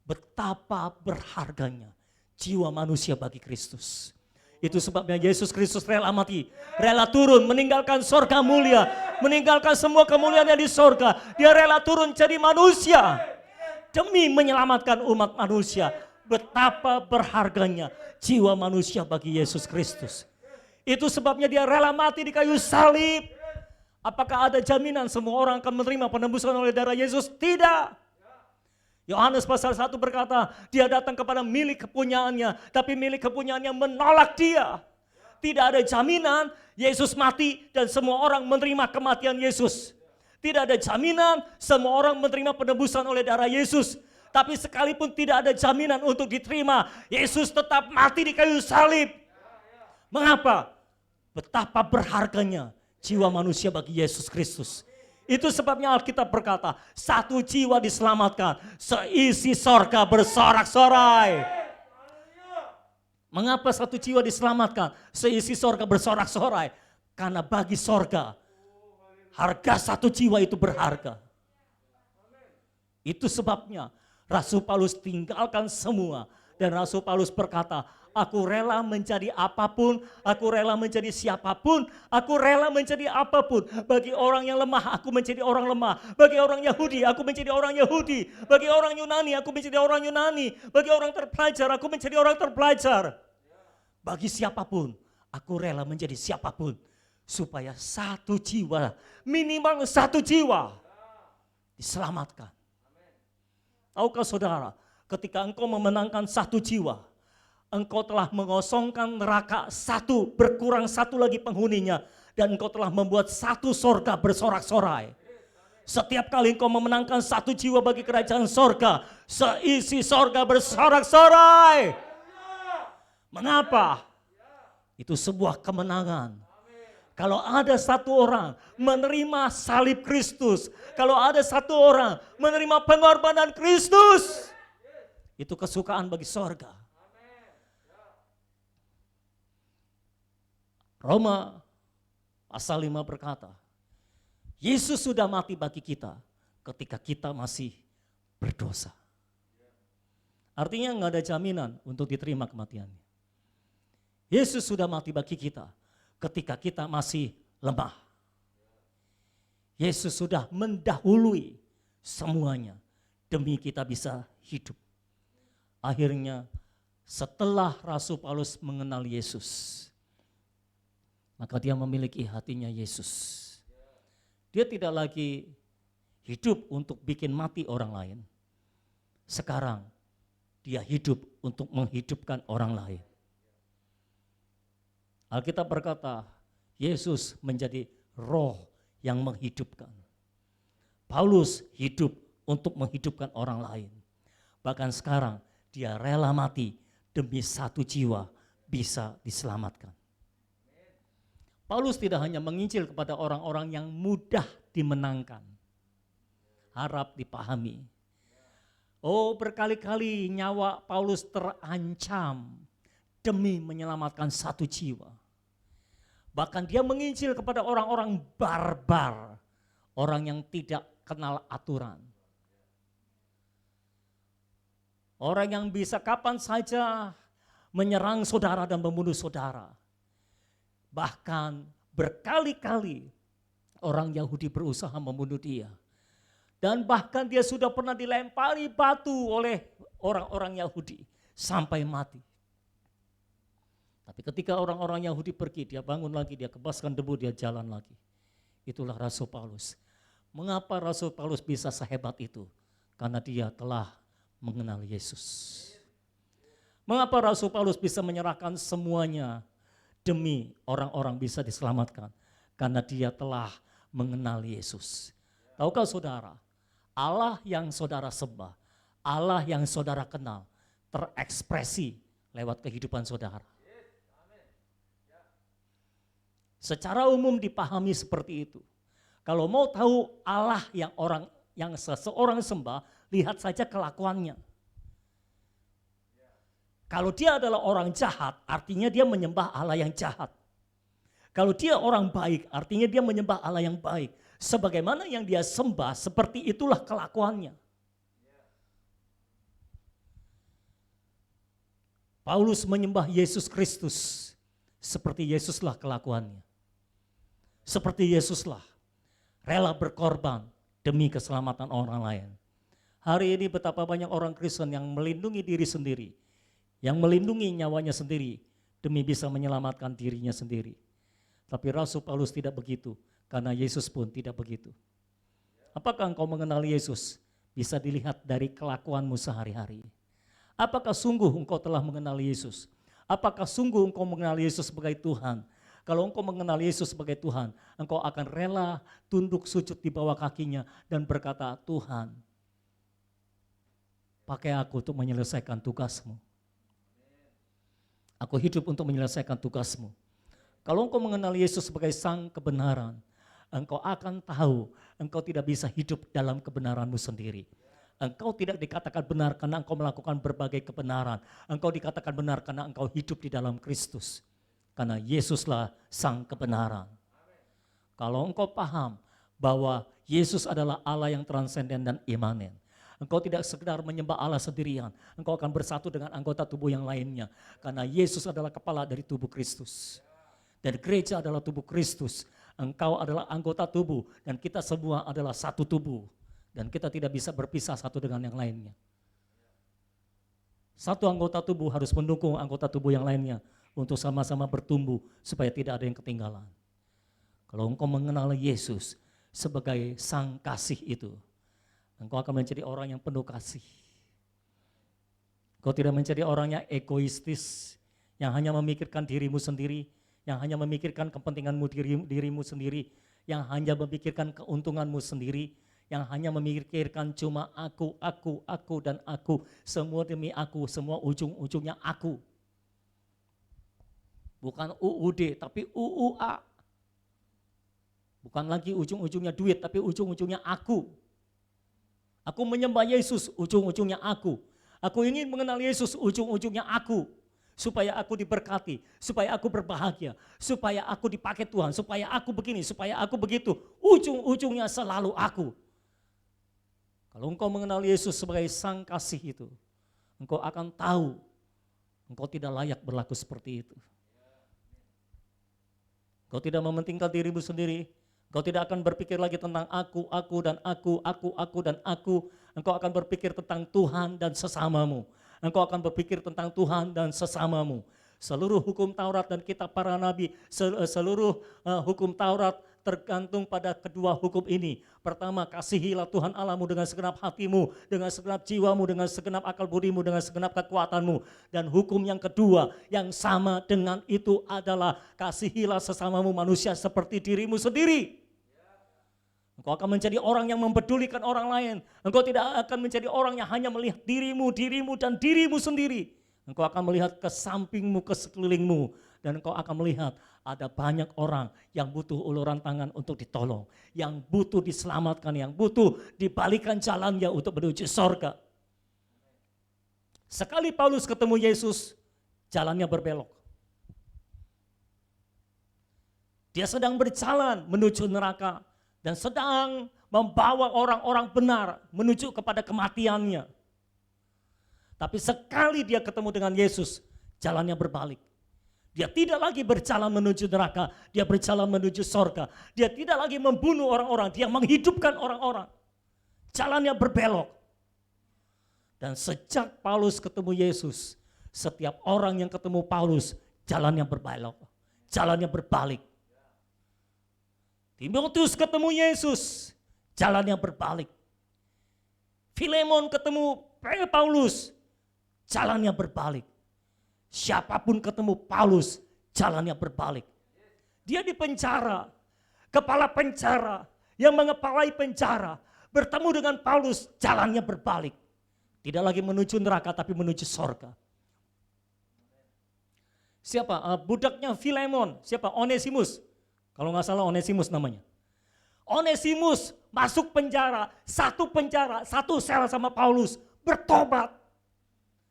betapa berharganya jiwa manusia bagi Kristus. Itu sebabnya Yesus Kristus rela mati. Rela turun meninggalkan sorga mulia. Meninggalkan semua kemuliaan yang di sorga. Dia rela turun jadi manusia. Demi menyelamatkan umat manusia. Betapa berharganya jiwa manusia bagi Yesus Kristus. Itu sebabnya dia rela mati di kayu salib. Apakah ada jaminan semua orang akan menerima penebusan oleh darah Yesus? Tidak. Yohanes pasal 1 berkata, dia datang kepada milik kepunyaannya, tapi milik kepunyaannya menolak dia. Tidak ada jaminan Yesus mati dan semua orang menerima kematian Yesus. Tidak ada jaminan semua orang menerima penebusan oleh darah Yesus. Tapi sekalipun tidak ada jaminan untuk diterima, Yesus tetap mati di kayu salib. Mengapa? Betapa berharganya jiwa manusia bagi Yesus Kristus. Itu sebabnya Alkitab berkata, satu jiwa diselamatkan, seisi sorga bersorak-sorai. Mengapa satu jiwa diselamatkan, seisi sorga bersorak-sorai? Karena bagi sorga, harga satu jiwa itu berharga. Itu sebabnya Rasul Paulus tinggalkan semua. Dan Rasul Paulus berkata, aku rela menjadi apapun, aku rela menjadi siapapun, aku rela menjadi apapun. Bagi orang yang lemah, aku menjadi orang lemah. Bagi orang Yahudi, aku menjadi orang Yahudi. Bagi orang Yunani, aku menjadi orang Yunani. Bagi orang terpelajar, aku menjadi orang terpelajar. Bagi siapapun, aku rela menjadi siapapun. Supaya satu jiwa, minimal satu jiwa diselamatkan. Tahukah saudara, ketika engkau memenangkan satu jiwa, engkau telah mengosongkan neraka satu, berkurang satu lagi penghuninya. Dan engkau telah membuat satu sorga bersorak-sorai. Setiap kali engkau memenangkan satu jiwa bagi kerajaan sorga, seisi sorga bersorak-sorai. Mengapa? Itu sebuah kemenangan. Kalau ada satu orang menerima salib Kristus, kalau ada satu orang menerima pengorbanan Kristus, itu kesukaan bagi sorga. Roma pasal 5 berkata, Yesus sudah mati bagi kita ketika kita masih berdosa. Artinya nggak ada jaminan untuk diterima kematiannya. Yesus sudah mati bagi kita ketika kita masih lemah. Yesus sudah mendahului semuanya demi kita bisa hidup. Akhirnya setelah Rasul Paulus mengenal Yesus, maka dia memiliki hatinya Yesus. Dia tidak lagi hidup untuk bikin mati orang lain. Sekarang dia hidup untuk menghidupkan orang lain. Alkitab berkata, Yesus menjadi roh yang menghidupkan. Paulus hidup untuk menghidupkan orang lain. Bahkan sekarang dia rela mati demi satu jiwa bisa diselamatkan. Paulus tidak hanya menginjil kepada orang-orang yang mudah dimenangkan. Harap dipahami. Oh, berkali-kali nyawa Paulus terancam demi menyelamatkan satu jiwa. Bahkan dia menginjil kepada orang-orang barbar, orang yang tidak kenal aturan. Orang yang bisa kapan saja menyerang saudara dan membunuh saudara. Bahkan berkali-kali orang Yahudi berusaha membunuh dia. Dan bahkan dia sudah pernah dilempari batu oleh orang-orang Yahudi sampai mati. Tapi ketika orang-orang Yahudi pergi, dia bangun lagi, dia kebaskan debu, dia jalan lagi. Itulah Rasul Paulus. Mengapa Rasul Paulus bisa sehebat itu? Karena dia telah mengenal Yesus. Mengapa Rasul Paulus bisa menyerahkan semuanya demi orang-orang bisa diselamatkan? Karena dia telah mengenal Yesus. Tahukah saudara, Allah yang saudara sembah, Allah yang saudara kenal, terekspresi lewat kehidupan saudara. Secara umum dipahami seperti itu. Kalau mau tahu Allah yang seseorang sembah, lihat saja kelakuannya. Kalau dia adalah orang jahat, artinya dia menyembah Allah yang jahat. Kalau dia orang baik, artinya dia menyembah Allah yang baik. Sebagaimana yang dia sembah, seperti itulah kelakuannya. Paulus menyembah Yesus Kristus, seperti Yesuslah kelakuannya. Seperti Yesuslah rela berkorban demi keselamatan orang lain. Hari ini betapa banyak orang Kristen yang melindungi diri sendiri, yang melindungi nyawanya sendiri demi bisa menyelamatkan dirinya sendiri. Tapi Rasul Paulus tidak begitu, karena Yesus pun tidak begitu. Apakah engkau mengenal Yesus? Bisa dilihat dari kelakuanmu sehari-hari. Apakah sungguh engkau telah mengenal Yesus? Apakah sungguh engkau mengenal Yesus sebagai Tuhan? Kalau engkau mengenal Yesus sebagai Tuhan, engkau akan rela tunduk sujud di bawah kakinya dan berkata, Tuhan, pakai aku untuk menyelesaikan tugasmu. Aku hidup untuk menyelesaikan tugasmu. Kalau engkau mengenal Yesus sebagai sang kebenaran, engkau akan tahu engkau tidak bisa hidup dalam kebenaranmu sendiri. Engkau tidak dikatakan benar karena engkau melakukan berbagai kebenaran. Engkau dikatakan benar karena engkau hidup di dalam Kristus. Karena Yesuslah sang kebenaran. Kalau engkau paham bahwa Yesus adalah Allah yang transenden dan imanen, engkau tidak sekedar menyembah Allah sendirian, engkau akan bersatu dengan anggota tubuh yang lainnya. Karena Yesus adalah kepala dari tubuh Kristus. Dan gereja adalah tubuh Kristus. Engkau adalah anggota tubuh dan kita semua adalah satu tubuh. Dan kita tidak bisa berpisah satu dengan yang lainnya. Satu anggota tubuh harus mendukung anggota tubuh yang lainnya untuk sama-sama bertumbuh supaya tidak ada yang ketinggalan. Kalau engkau mengenal Yesus sebagai sang kasih itu, engkau akan menjadi orang yang penuh kasih. Engkau tidak menjadi orang yang egoistis, yang hanya memikirkan dirimu sendiri, yang hanya memikirkan kepentinganmu dirimu sendiri, yang hanya memikirkan keuntunganmu sendiri, yang hanya memikirkan cuma aku, dan aku, semua demi aku, semua ujung-ujungnya aku. Bukan UUD, tapi UUA. Bukan lagi ujung-ujungnya duit, tapi ujung-ujungnya aku. Aku menyembah Yesus, ujung-ujungnya aku. Aku ingin mengenal Yesus, ujung-ujungnya aku. Supaya aku diberkati, supaya aku berbahagia, supaya aku dipakai Tuhan, supaya aku begini, supaya aku begitu. Ujung-ujungnya selalu aku. Kalau engkau mengenal Yesus sebagai sang kasih itu, engkau akan tahu engkau tidak layak berlaku seperti itu. Engkau tidak mementingkan dirimu sendiri. Engkau tidak akan berpikir lagi tentang aku dan aku dan aku. Engkau akan berpikir tentang Tuhan dan sesamamu. Engkau akan berpikir tentang Tuhan dan sesamamu. Seluruh hukum Taurat dan kitab para nabi, seluruh hukum Taurat tergantung pada kedua hukum ini. Pertama, kasihilah Tuhan Allahmu dengan segenap hatimu, dengan segenap jiwamu, dengan segenap akal budimu, dengan segenap kekuatanmu. Dan hukum yang kedua yang sama dengan itu adalah kasihilah sesamamu manusia seperti dirimu sendiri. Engkau akan menjadi orang yang mempedulikan orang lain. Engkau tidak akan menjadi orang yang hanya melihat dirimu dan dirimu sendiri. Engkau akan melihat ke sampingmu, ke sekelilingmu. Dan engkau akan melihat ada banyak orang yang butuh uluran tangan untuk ditolong. Yang butuh diselamatkan, yang butuh dibalikan jalannya untuk menuju sorga. Sekali Paulus ketemu Yesus, jalannya berbelok. Dia sedang berjalan menuju neraka. Dan sedang membawa orang-orang benar menuju kepada kematiannya. Tapi sekali dia ketemu dengan Yesus, jalannya berbalik. Dia tidak lagi berjalan menuju neraka, dia berjalan menuju sorga. Dia tidak lagi membunuh orang-orang, dia menghidupkan orang-orang. Jalannya berbelok. Dan sejak Paulus ketemu Yesus, setiap orang yang ketemu Paulus, jalannya berbelok, jalannya berbalik. Timotius ketemu Yesus, jalannya berbalik. Filemon ketemu Paulus, jalannya berbalik. Siapapun ketemu Paulus, jalannya berbalik. Dia di penjara, kepala penjara, yang mengepalai penjara, bertemu dengan Paulus, jalannya berbalik. Tidak lagi menuju neraka, tapi menuju sorga. Siapa? Budaknya Filemon, siapa? Onesimus. Kalau nggak salah Onesimus namanya. Onesimus masuk penjara, satu sel sama Paulus, bertobat.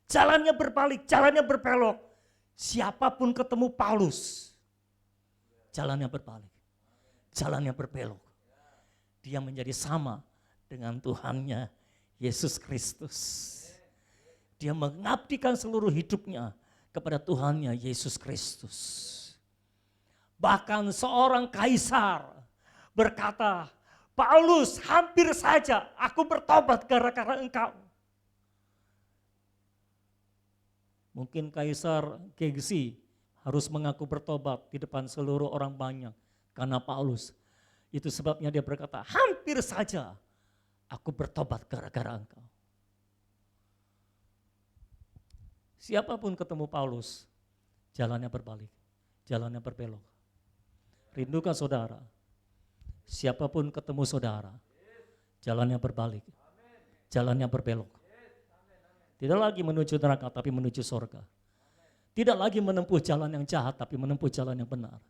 Jalannya berbalik, jalannya berbelok. Siapapun ketemu Paulus, jalannya berbalik, jalannya berbelok. Dia menjadi sama dengan Tuhannya Yesus Kristus. Dia mengabdikan seluruh hidupnya kepada Tuhannya Yesus Kristus. Bahkan seorang kaisar berkata, Paulus, hampir saja aku bertobat gara-gara engkau. Mungkin kaisar gengsi harus mengaku bertobat di depan seluruh orang banyak karena Paulus. Itu sebabnya dia berkata, hampir saja aku bertobat gara-gara engkau. Siapapun ketemu Paulus, jalannya berbalik, jalannya berbelok. Rindukan saudara, siapapun ketemu saudara, jalannya berbalik, jalannya berbelok. Tidak lagi menuju neraka, tapi menuju sorga. Tidak lagi menempuh jalan yang jahat, tapi menempuh jalan yang benar.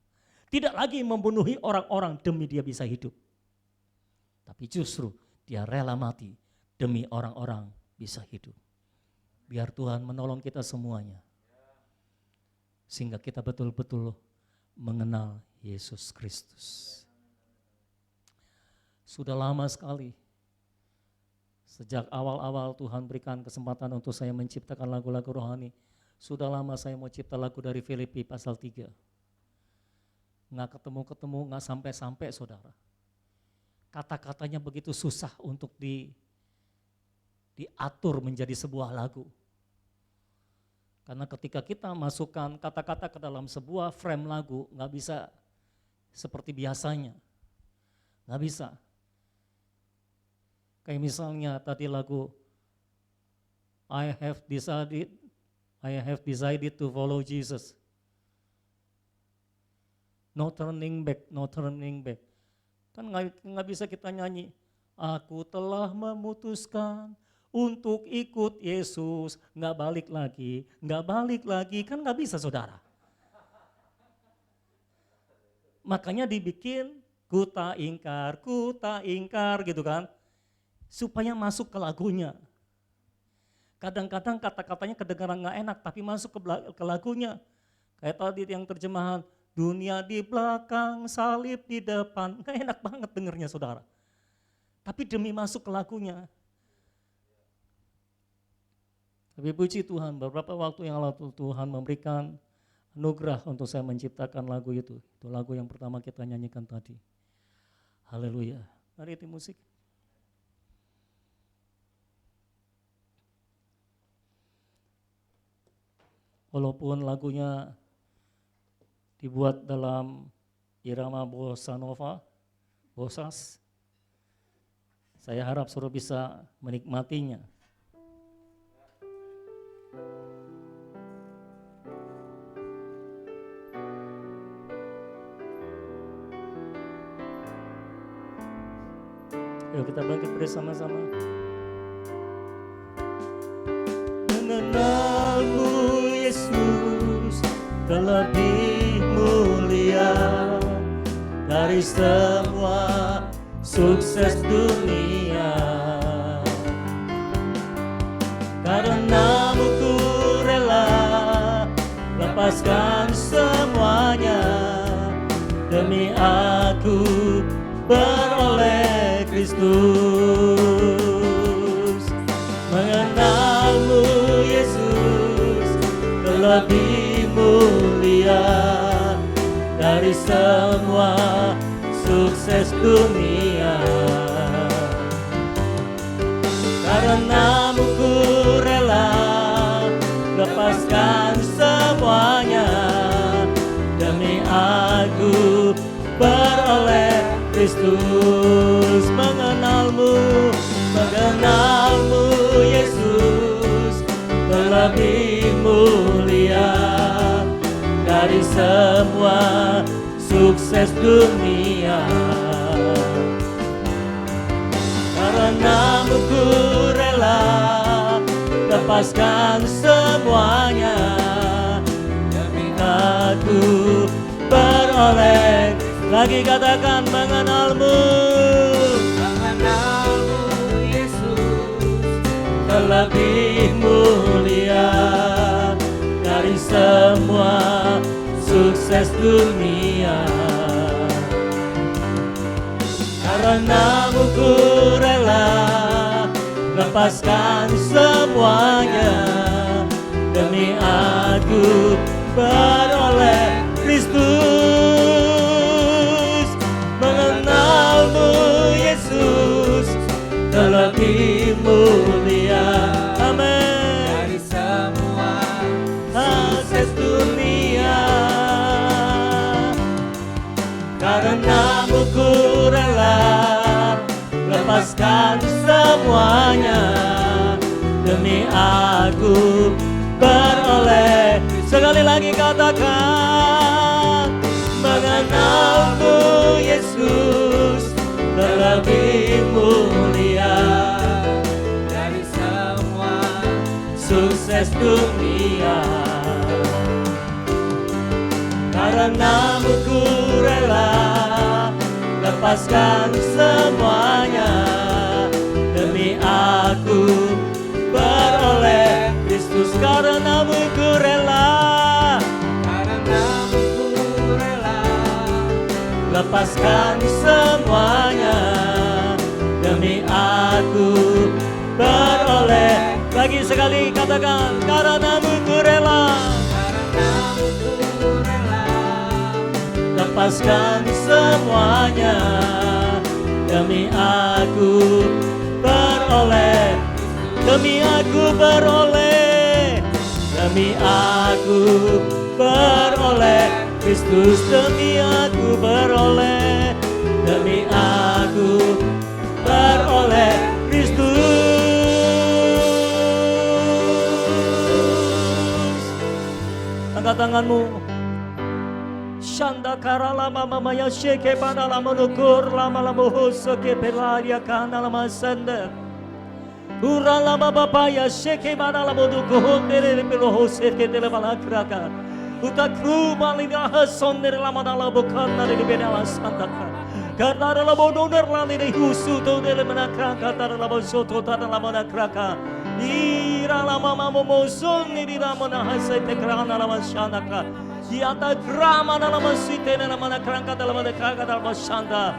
Tidak lagi membunuhi orang-orang demi dia bisa hidup. Tapi justru dia rela mati demi orang-orang bisa hidup. Biar Tuhan menolong kita semuanya. Sehingga kita betul-betul mengenal Yesus Kristus. Sudah lama sekali, sejak awal-awal Tuhan berikan kesempatan untuk saya menciptakan lagu-lagu rohani. Sudah lama saya mau cipta lagu dari Filipi pasal 3. Nggak ketemu-ketemu, nggak sampai-sampai saudara. Kata-katanya begitu susah untuk diatur menjadi sebuah lagu. Karena ketika kita masukkan kata-kata ke dalam sebuah frame lagu, nggak bisa seperti biasanya. Nggak bisa. Kayak misalnya tadi lagu I have decided to follow Jesus. No turning back, no turning back. Kan nggak bisa kita nyanyi, aku telah memutuskan untuk ikut Yesus, nggak balik lagi, kan nggak bisa saudara. Makanya dibikin ku tak ingkar gitu kan, supaya masuk ke lagunya. Kadang-kadang kata-katanya kedengaran nggak enak, tapi masuk ke lagunya. Kayak tadi yang terjemahan, dunia di belakang, salib di depan, nggak enak banget dengernya saudara. Tapi demi masuk ke lagunya. Tapi puji Tuhan, beberapa waktu yang lalu Tuhan memberikan anugerah untuk saya menciptakan lagu itu. Itu lagu yang pertama kita nyanyikan tadi. Haleluya. Mari tim musik. Walaupun lagunya dibuat dalam irama bossa nova, bossas, saya harap saudara bisa menikmatinya. Yuk kita bangkit bersama-sama. Mengenalmu Yesus terlebih mulia dari semua sukses dunia. Karenamu ku rela lepaskan semuanya demi aku beroleh Kristus. Mengenalmu Yesus terlebih mulia dari semua sukses dunia. Karenamu ku rela lepaskan semuanya demi aku beroleh Kristus. Mengenalmu Yesus terlebih mulia dari semua sukses dunia. Karenamu ku rela lepaskan semuanya demi aku beroleh. Lagi katakan mengenalmu Yesus terlebih mulia dari semua sukses dunia. Karenamu ku rela lepaskan semuanya demi aku beroleh Kristus. Mengenalmu Yesus terlebih mulia, amin, dari semua sukses dunia. Karenamu ku rela lepaskan semuanya demi aku beroleh. Sekali lagi katakan mengenalmu Yesus terlebih mulia dari semua sukses dunia. Karenamu ku rela lepaskan semuanya demi aku beroleh Kristus. Karenamu ku rela lepaskan semuanya demi aku beroleh. Lagi sekali katakan karenamu ku rela lepaskan semuanya demi aku beroleh. Demi aku beroleh, demi aku beroleh Kristus. Demi aku beroleh, demi aku beroleh Kristus. Angkat tanganmu. Shanda karala mama maya sheke pada lama nukur lama lama hoso ke pelaria kana lama sender. Ura lama bapaya sheke pada lama nukur dere pelo hoso ke dere balakraka. Uta kru malina hason dere lama dala bukan dari benala sandaka. Karena dalam bodoner lali de husu to dere menakraka tar lama soto tar lama nakraka. Ira lama mama moson ni lama nahasa tekrana lama shandaka. Yata drama dalam site dalam kerangka dalam kerangka dalam shanda.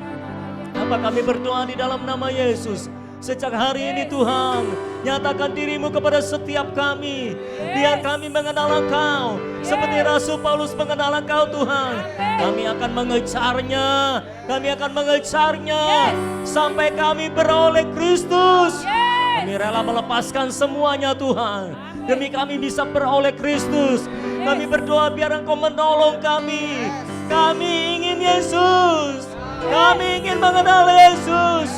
Apa kami berdoa di dalam nama Yesus? Sejak hari ini Tuhan, nyatakan dirimu kepada setiap kami. Biar kami mengenal Engkau seperti Rasul Paulus mengenal Engkau Tuhan. Kami akan mengejarnya, sampai kami beroleh Kristus. Kami rela melepaskan semuanya Tuhan, demi kami bisa beroleh Kristus. Kami berdoa biar Engkau menolong kami. Kami ingin Yesus, kami ingin mengenal Yesus.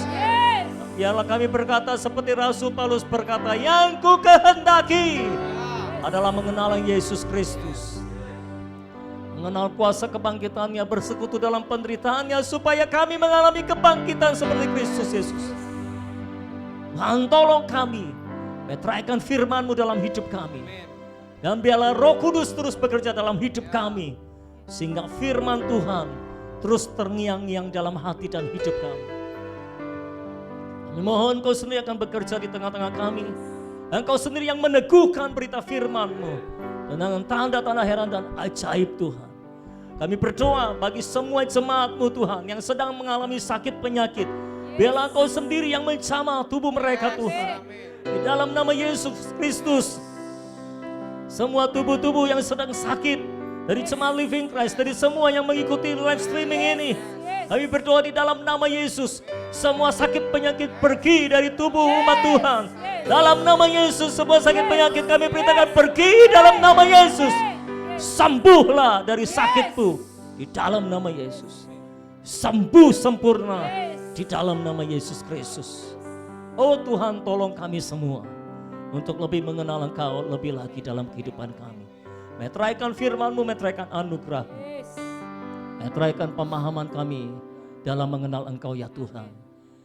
Biarlah kami berkata seperti Rasul Paulus berkata, yang ku kehendaki adalah mengenal Yesus Kristus. Mengenal kuasa kebangkitannya, bersekutu dalam penderitaannya, supaya kami mengalami kebangkitan seperti Kristus Yesus. Tuhan tolong kami, meteraikan firman-Mu dalam hidup kami. Dan biarlah Roh Kudus terus bekerja dalam hidup kami, sehingga firman Tuhan terus terngiang-ngiang dalam hati dan hidup kami. Kami mohon Kau sendiri akan bekerja di tengah-tengah kami. Engkau sendiri yang meneguhkan berita firman-Mu dengan tanda-tanda heran dan ajaib Tuhan. Kami berdoa bagi semua jemaat-Mu Tuhan yang sedang mengalami sakit penyakit. Biarlah Engkau sendiri yang menjamah tubuh mereka Tuhan. Di dalam nama Yesus Kristus, semua tubuh-tubuh yang sedang sakit, dari jemaat Living Christ, dari semua yang mengikuti live streaming ini, kami berdoa di dalam nama Yesus, semua sakit penyakit pergi dari tubuh umat Tuhan. Dalam nama Yesus, semua sakit penyakit kami perintahkan pergi dalam nama Yesus. Sembuhlah dari sakitmu di dalam nama Yesus. Sembuh sempurna di dalam nama Yesus Kristus. Oh Tuhan, tolong kami semua untuk lebih mengenal Engkau lebih lagi dalam kehidupan kami. Meteraikan firman-Mu, meteraikan anugerah-Mu, meteraikan pemahaman kami dalam mengenal Engkau ya Tuhan.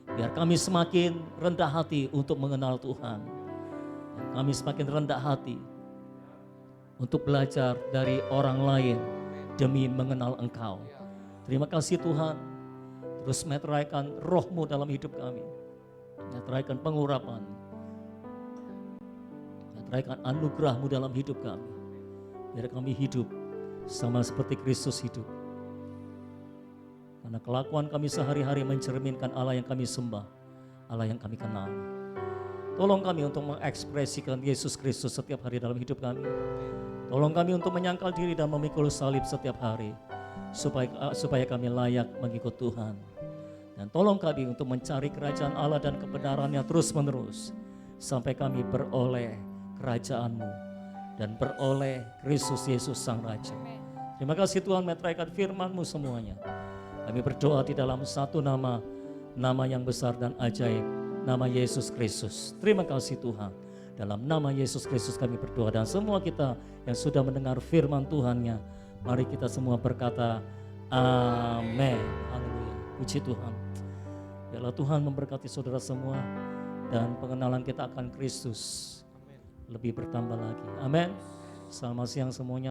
Biar kami semakin rendah hati untuk mengenal Tuhan. Kami semakin rendah hati untuk belajar dari orang lain demi mengenal Engkau. Terima kasih Tuhan. Terus meteraikan Roh-Mu dalam hidup kami. Meteraikan pengurapan. Meteraikan anugerah-Mu dalam hidup kami. Biar kami hidup sama seperti Kristus hidup. Karena kelakuan kami sehari-hari mencerminkan Allah yang kami sembah, Allah yang kami kenal. Tolong kami untuk mengekspresikan Yesus Kristus setiap hari dalam hidup kami. Tolong kami untuk menyangkal diri dan memikul salib setiap hari, supaya kami layak mengikut Tuhan. Dan tolong kami untuk mencari kerajaan Allah dan kebenarannya terus menerus, sampai kami beroleh kerajaan-Mu dan beroleh Kristus Yesus Sang Raja. Terima kasih Tuhan, meteraikan firman-Mu semuanya. Kami berdoa di dalam satu nama, nama yang besar dan ajaib, nama Yesus Kristus. Terima kasih Tuhan. Dalam nama Yesus Kristus kami berdoa, dan semua kita yang sudah mendengar firman Tuhan-Nya, mari kita semua berkata amin. Haleluya. Puji Tuhan. Biarlah Tuhan memberkati saudara semua, dan pengenalan kita akan Kristus lebih bertambah lagi. Amin. Selamat siang semuanya.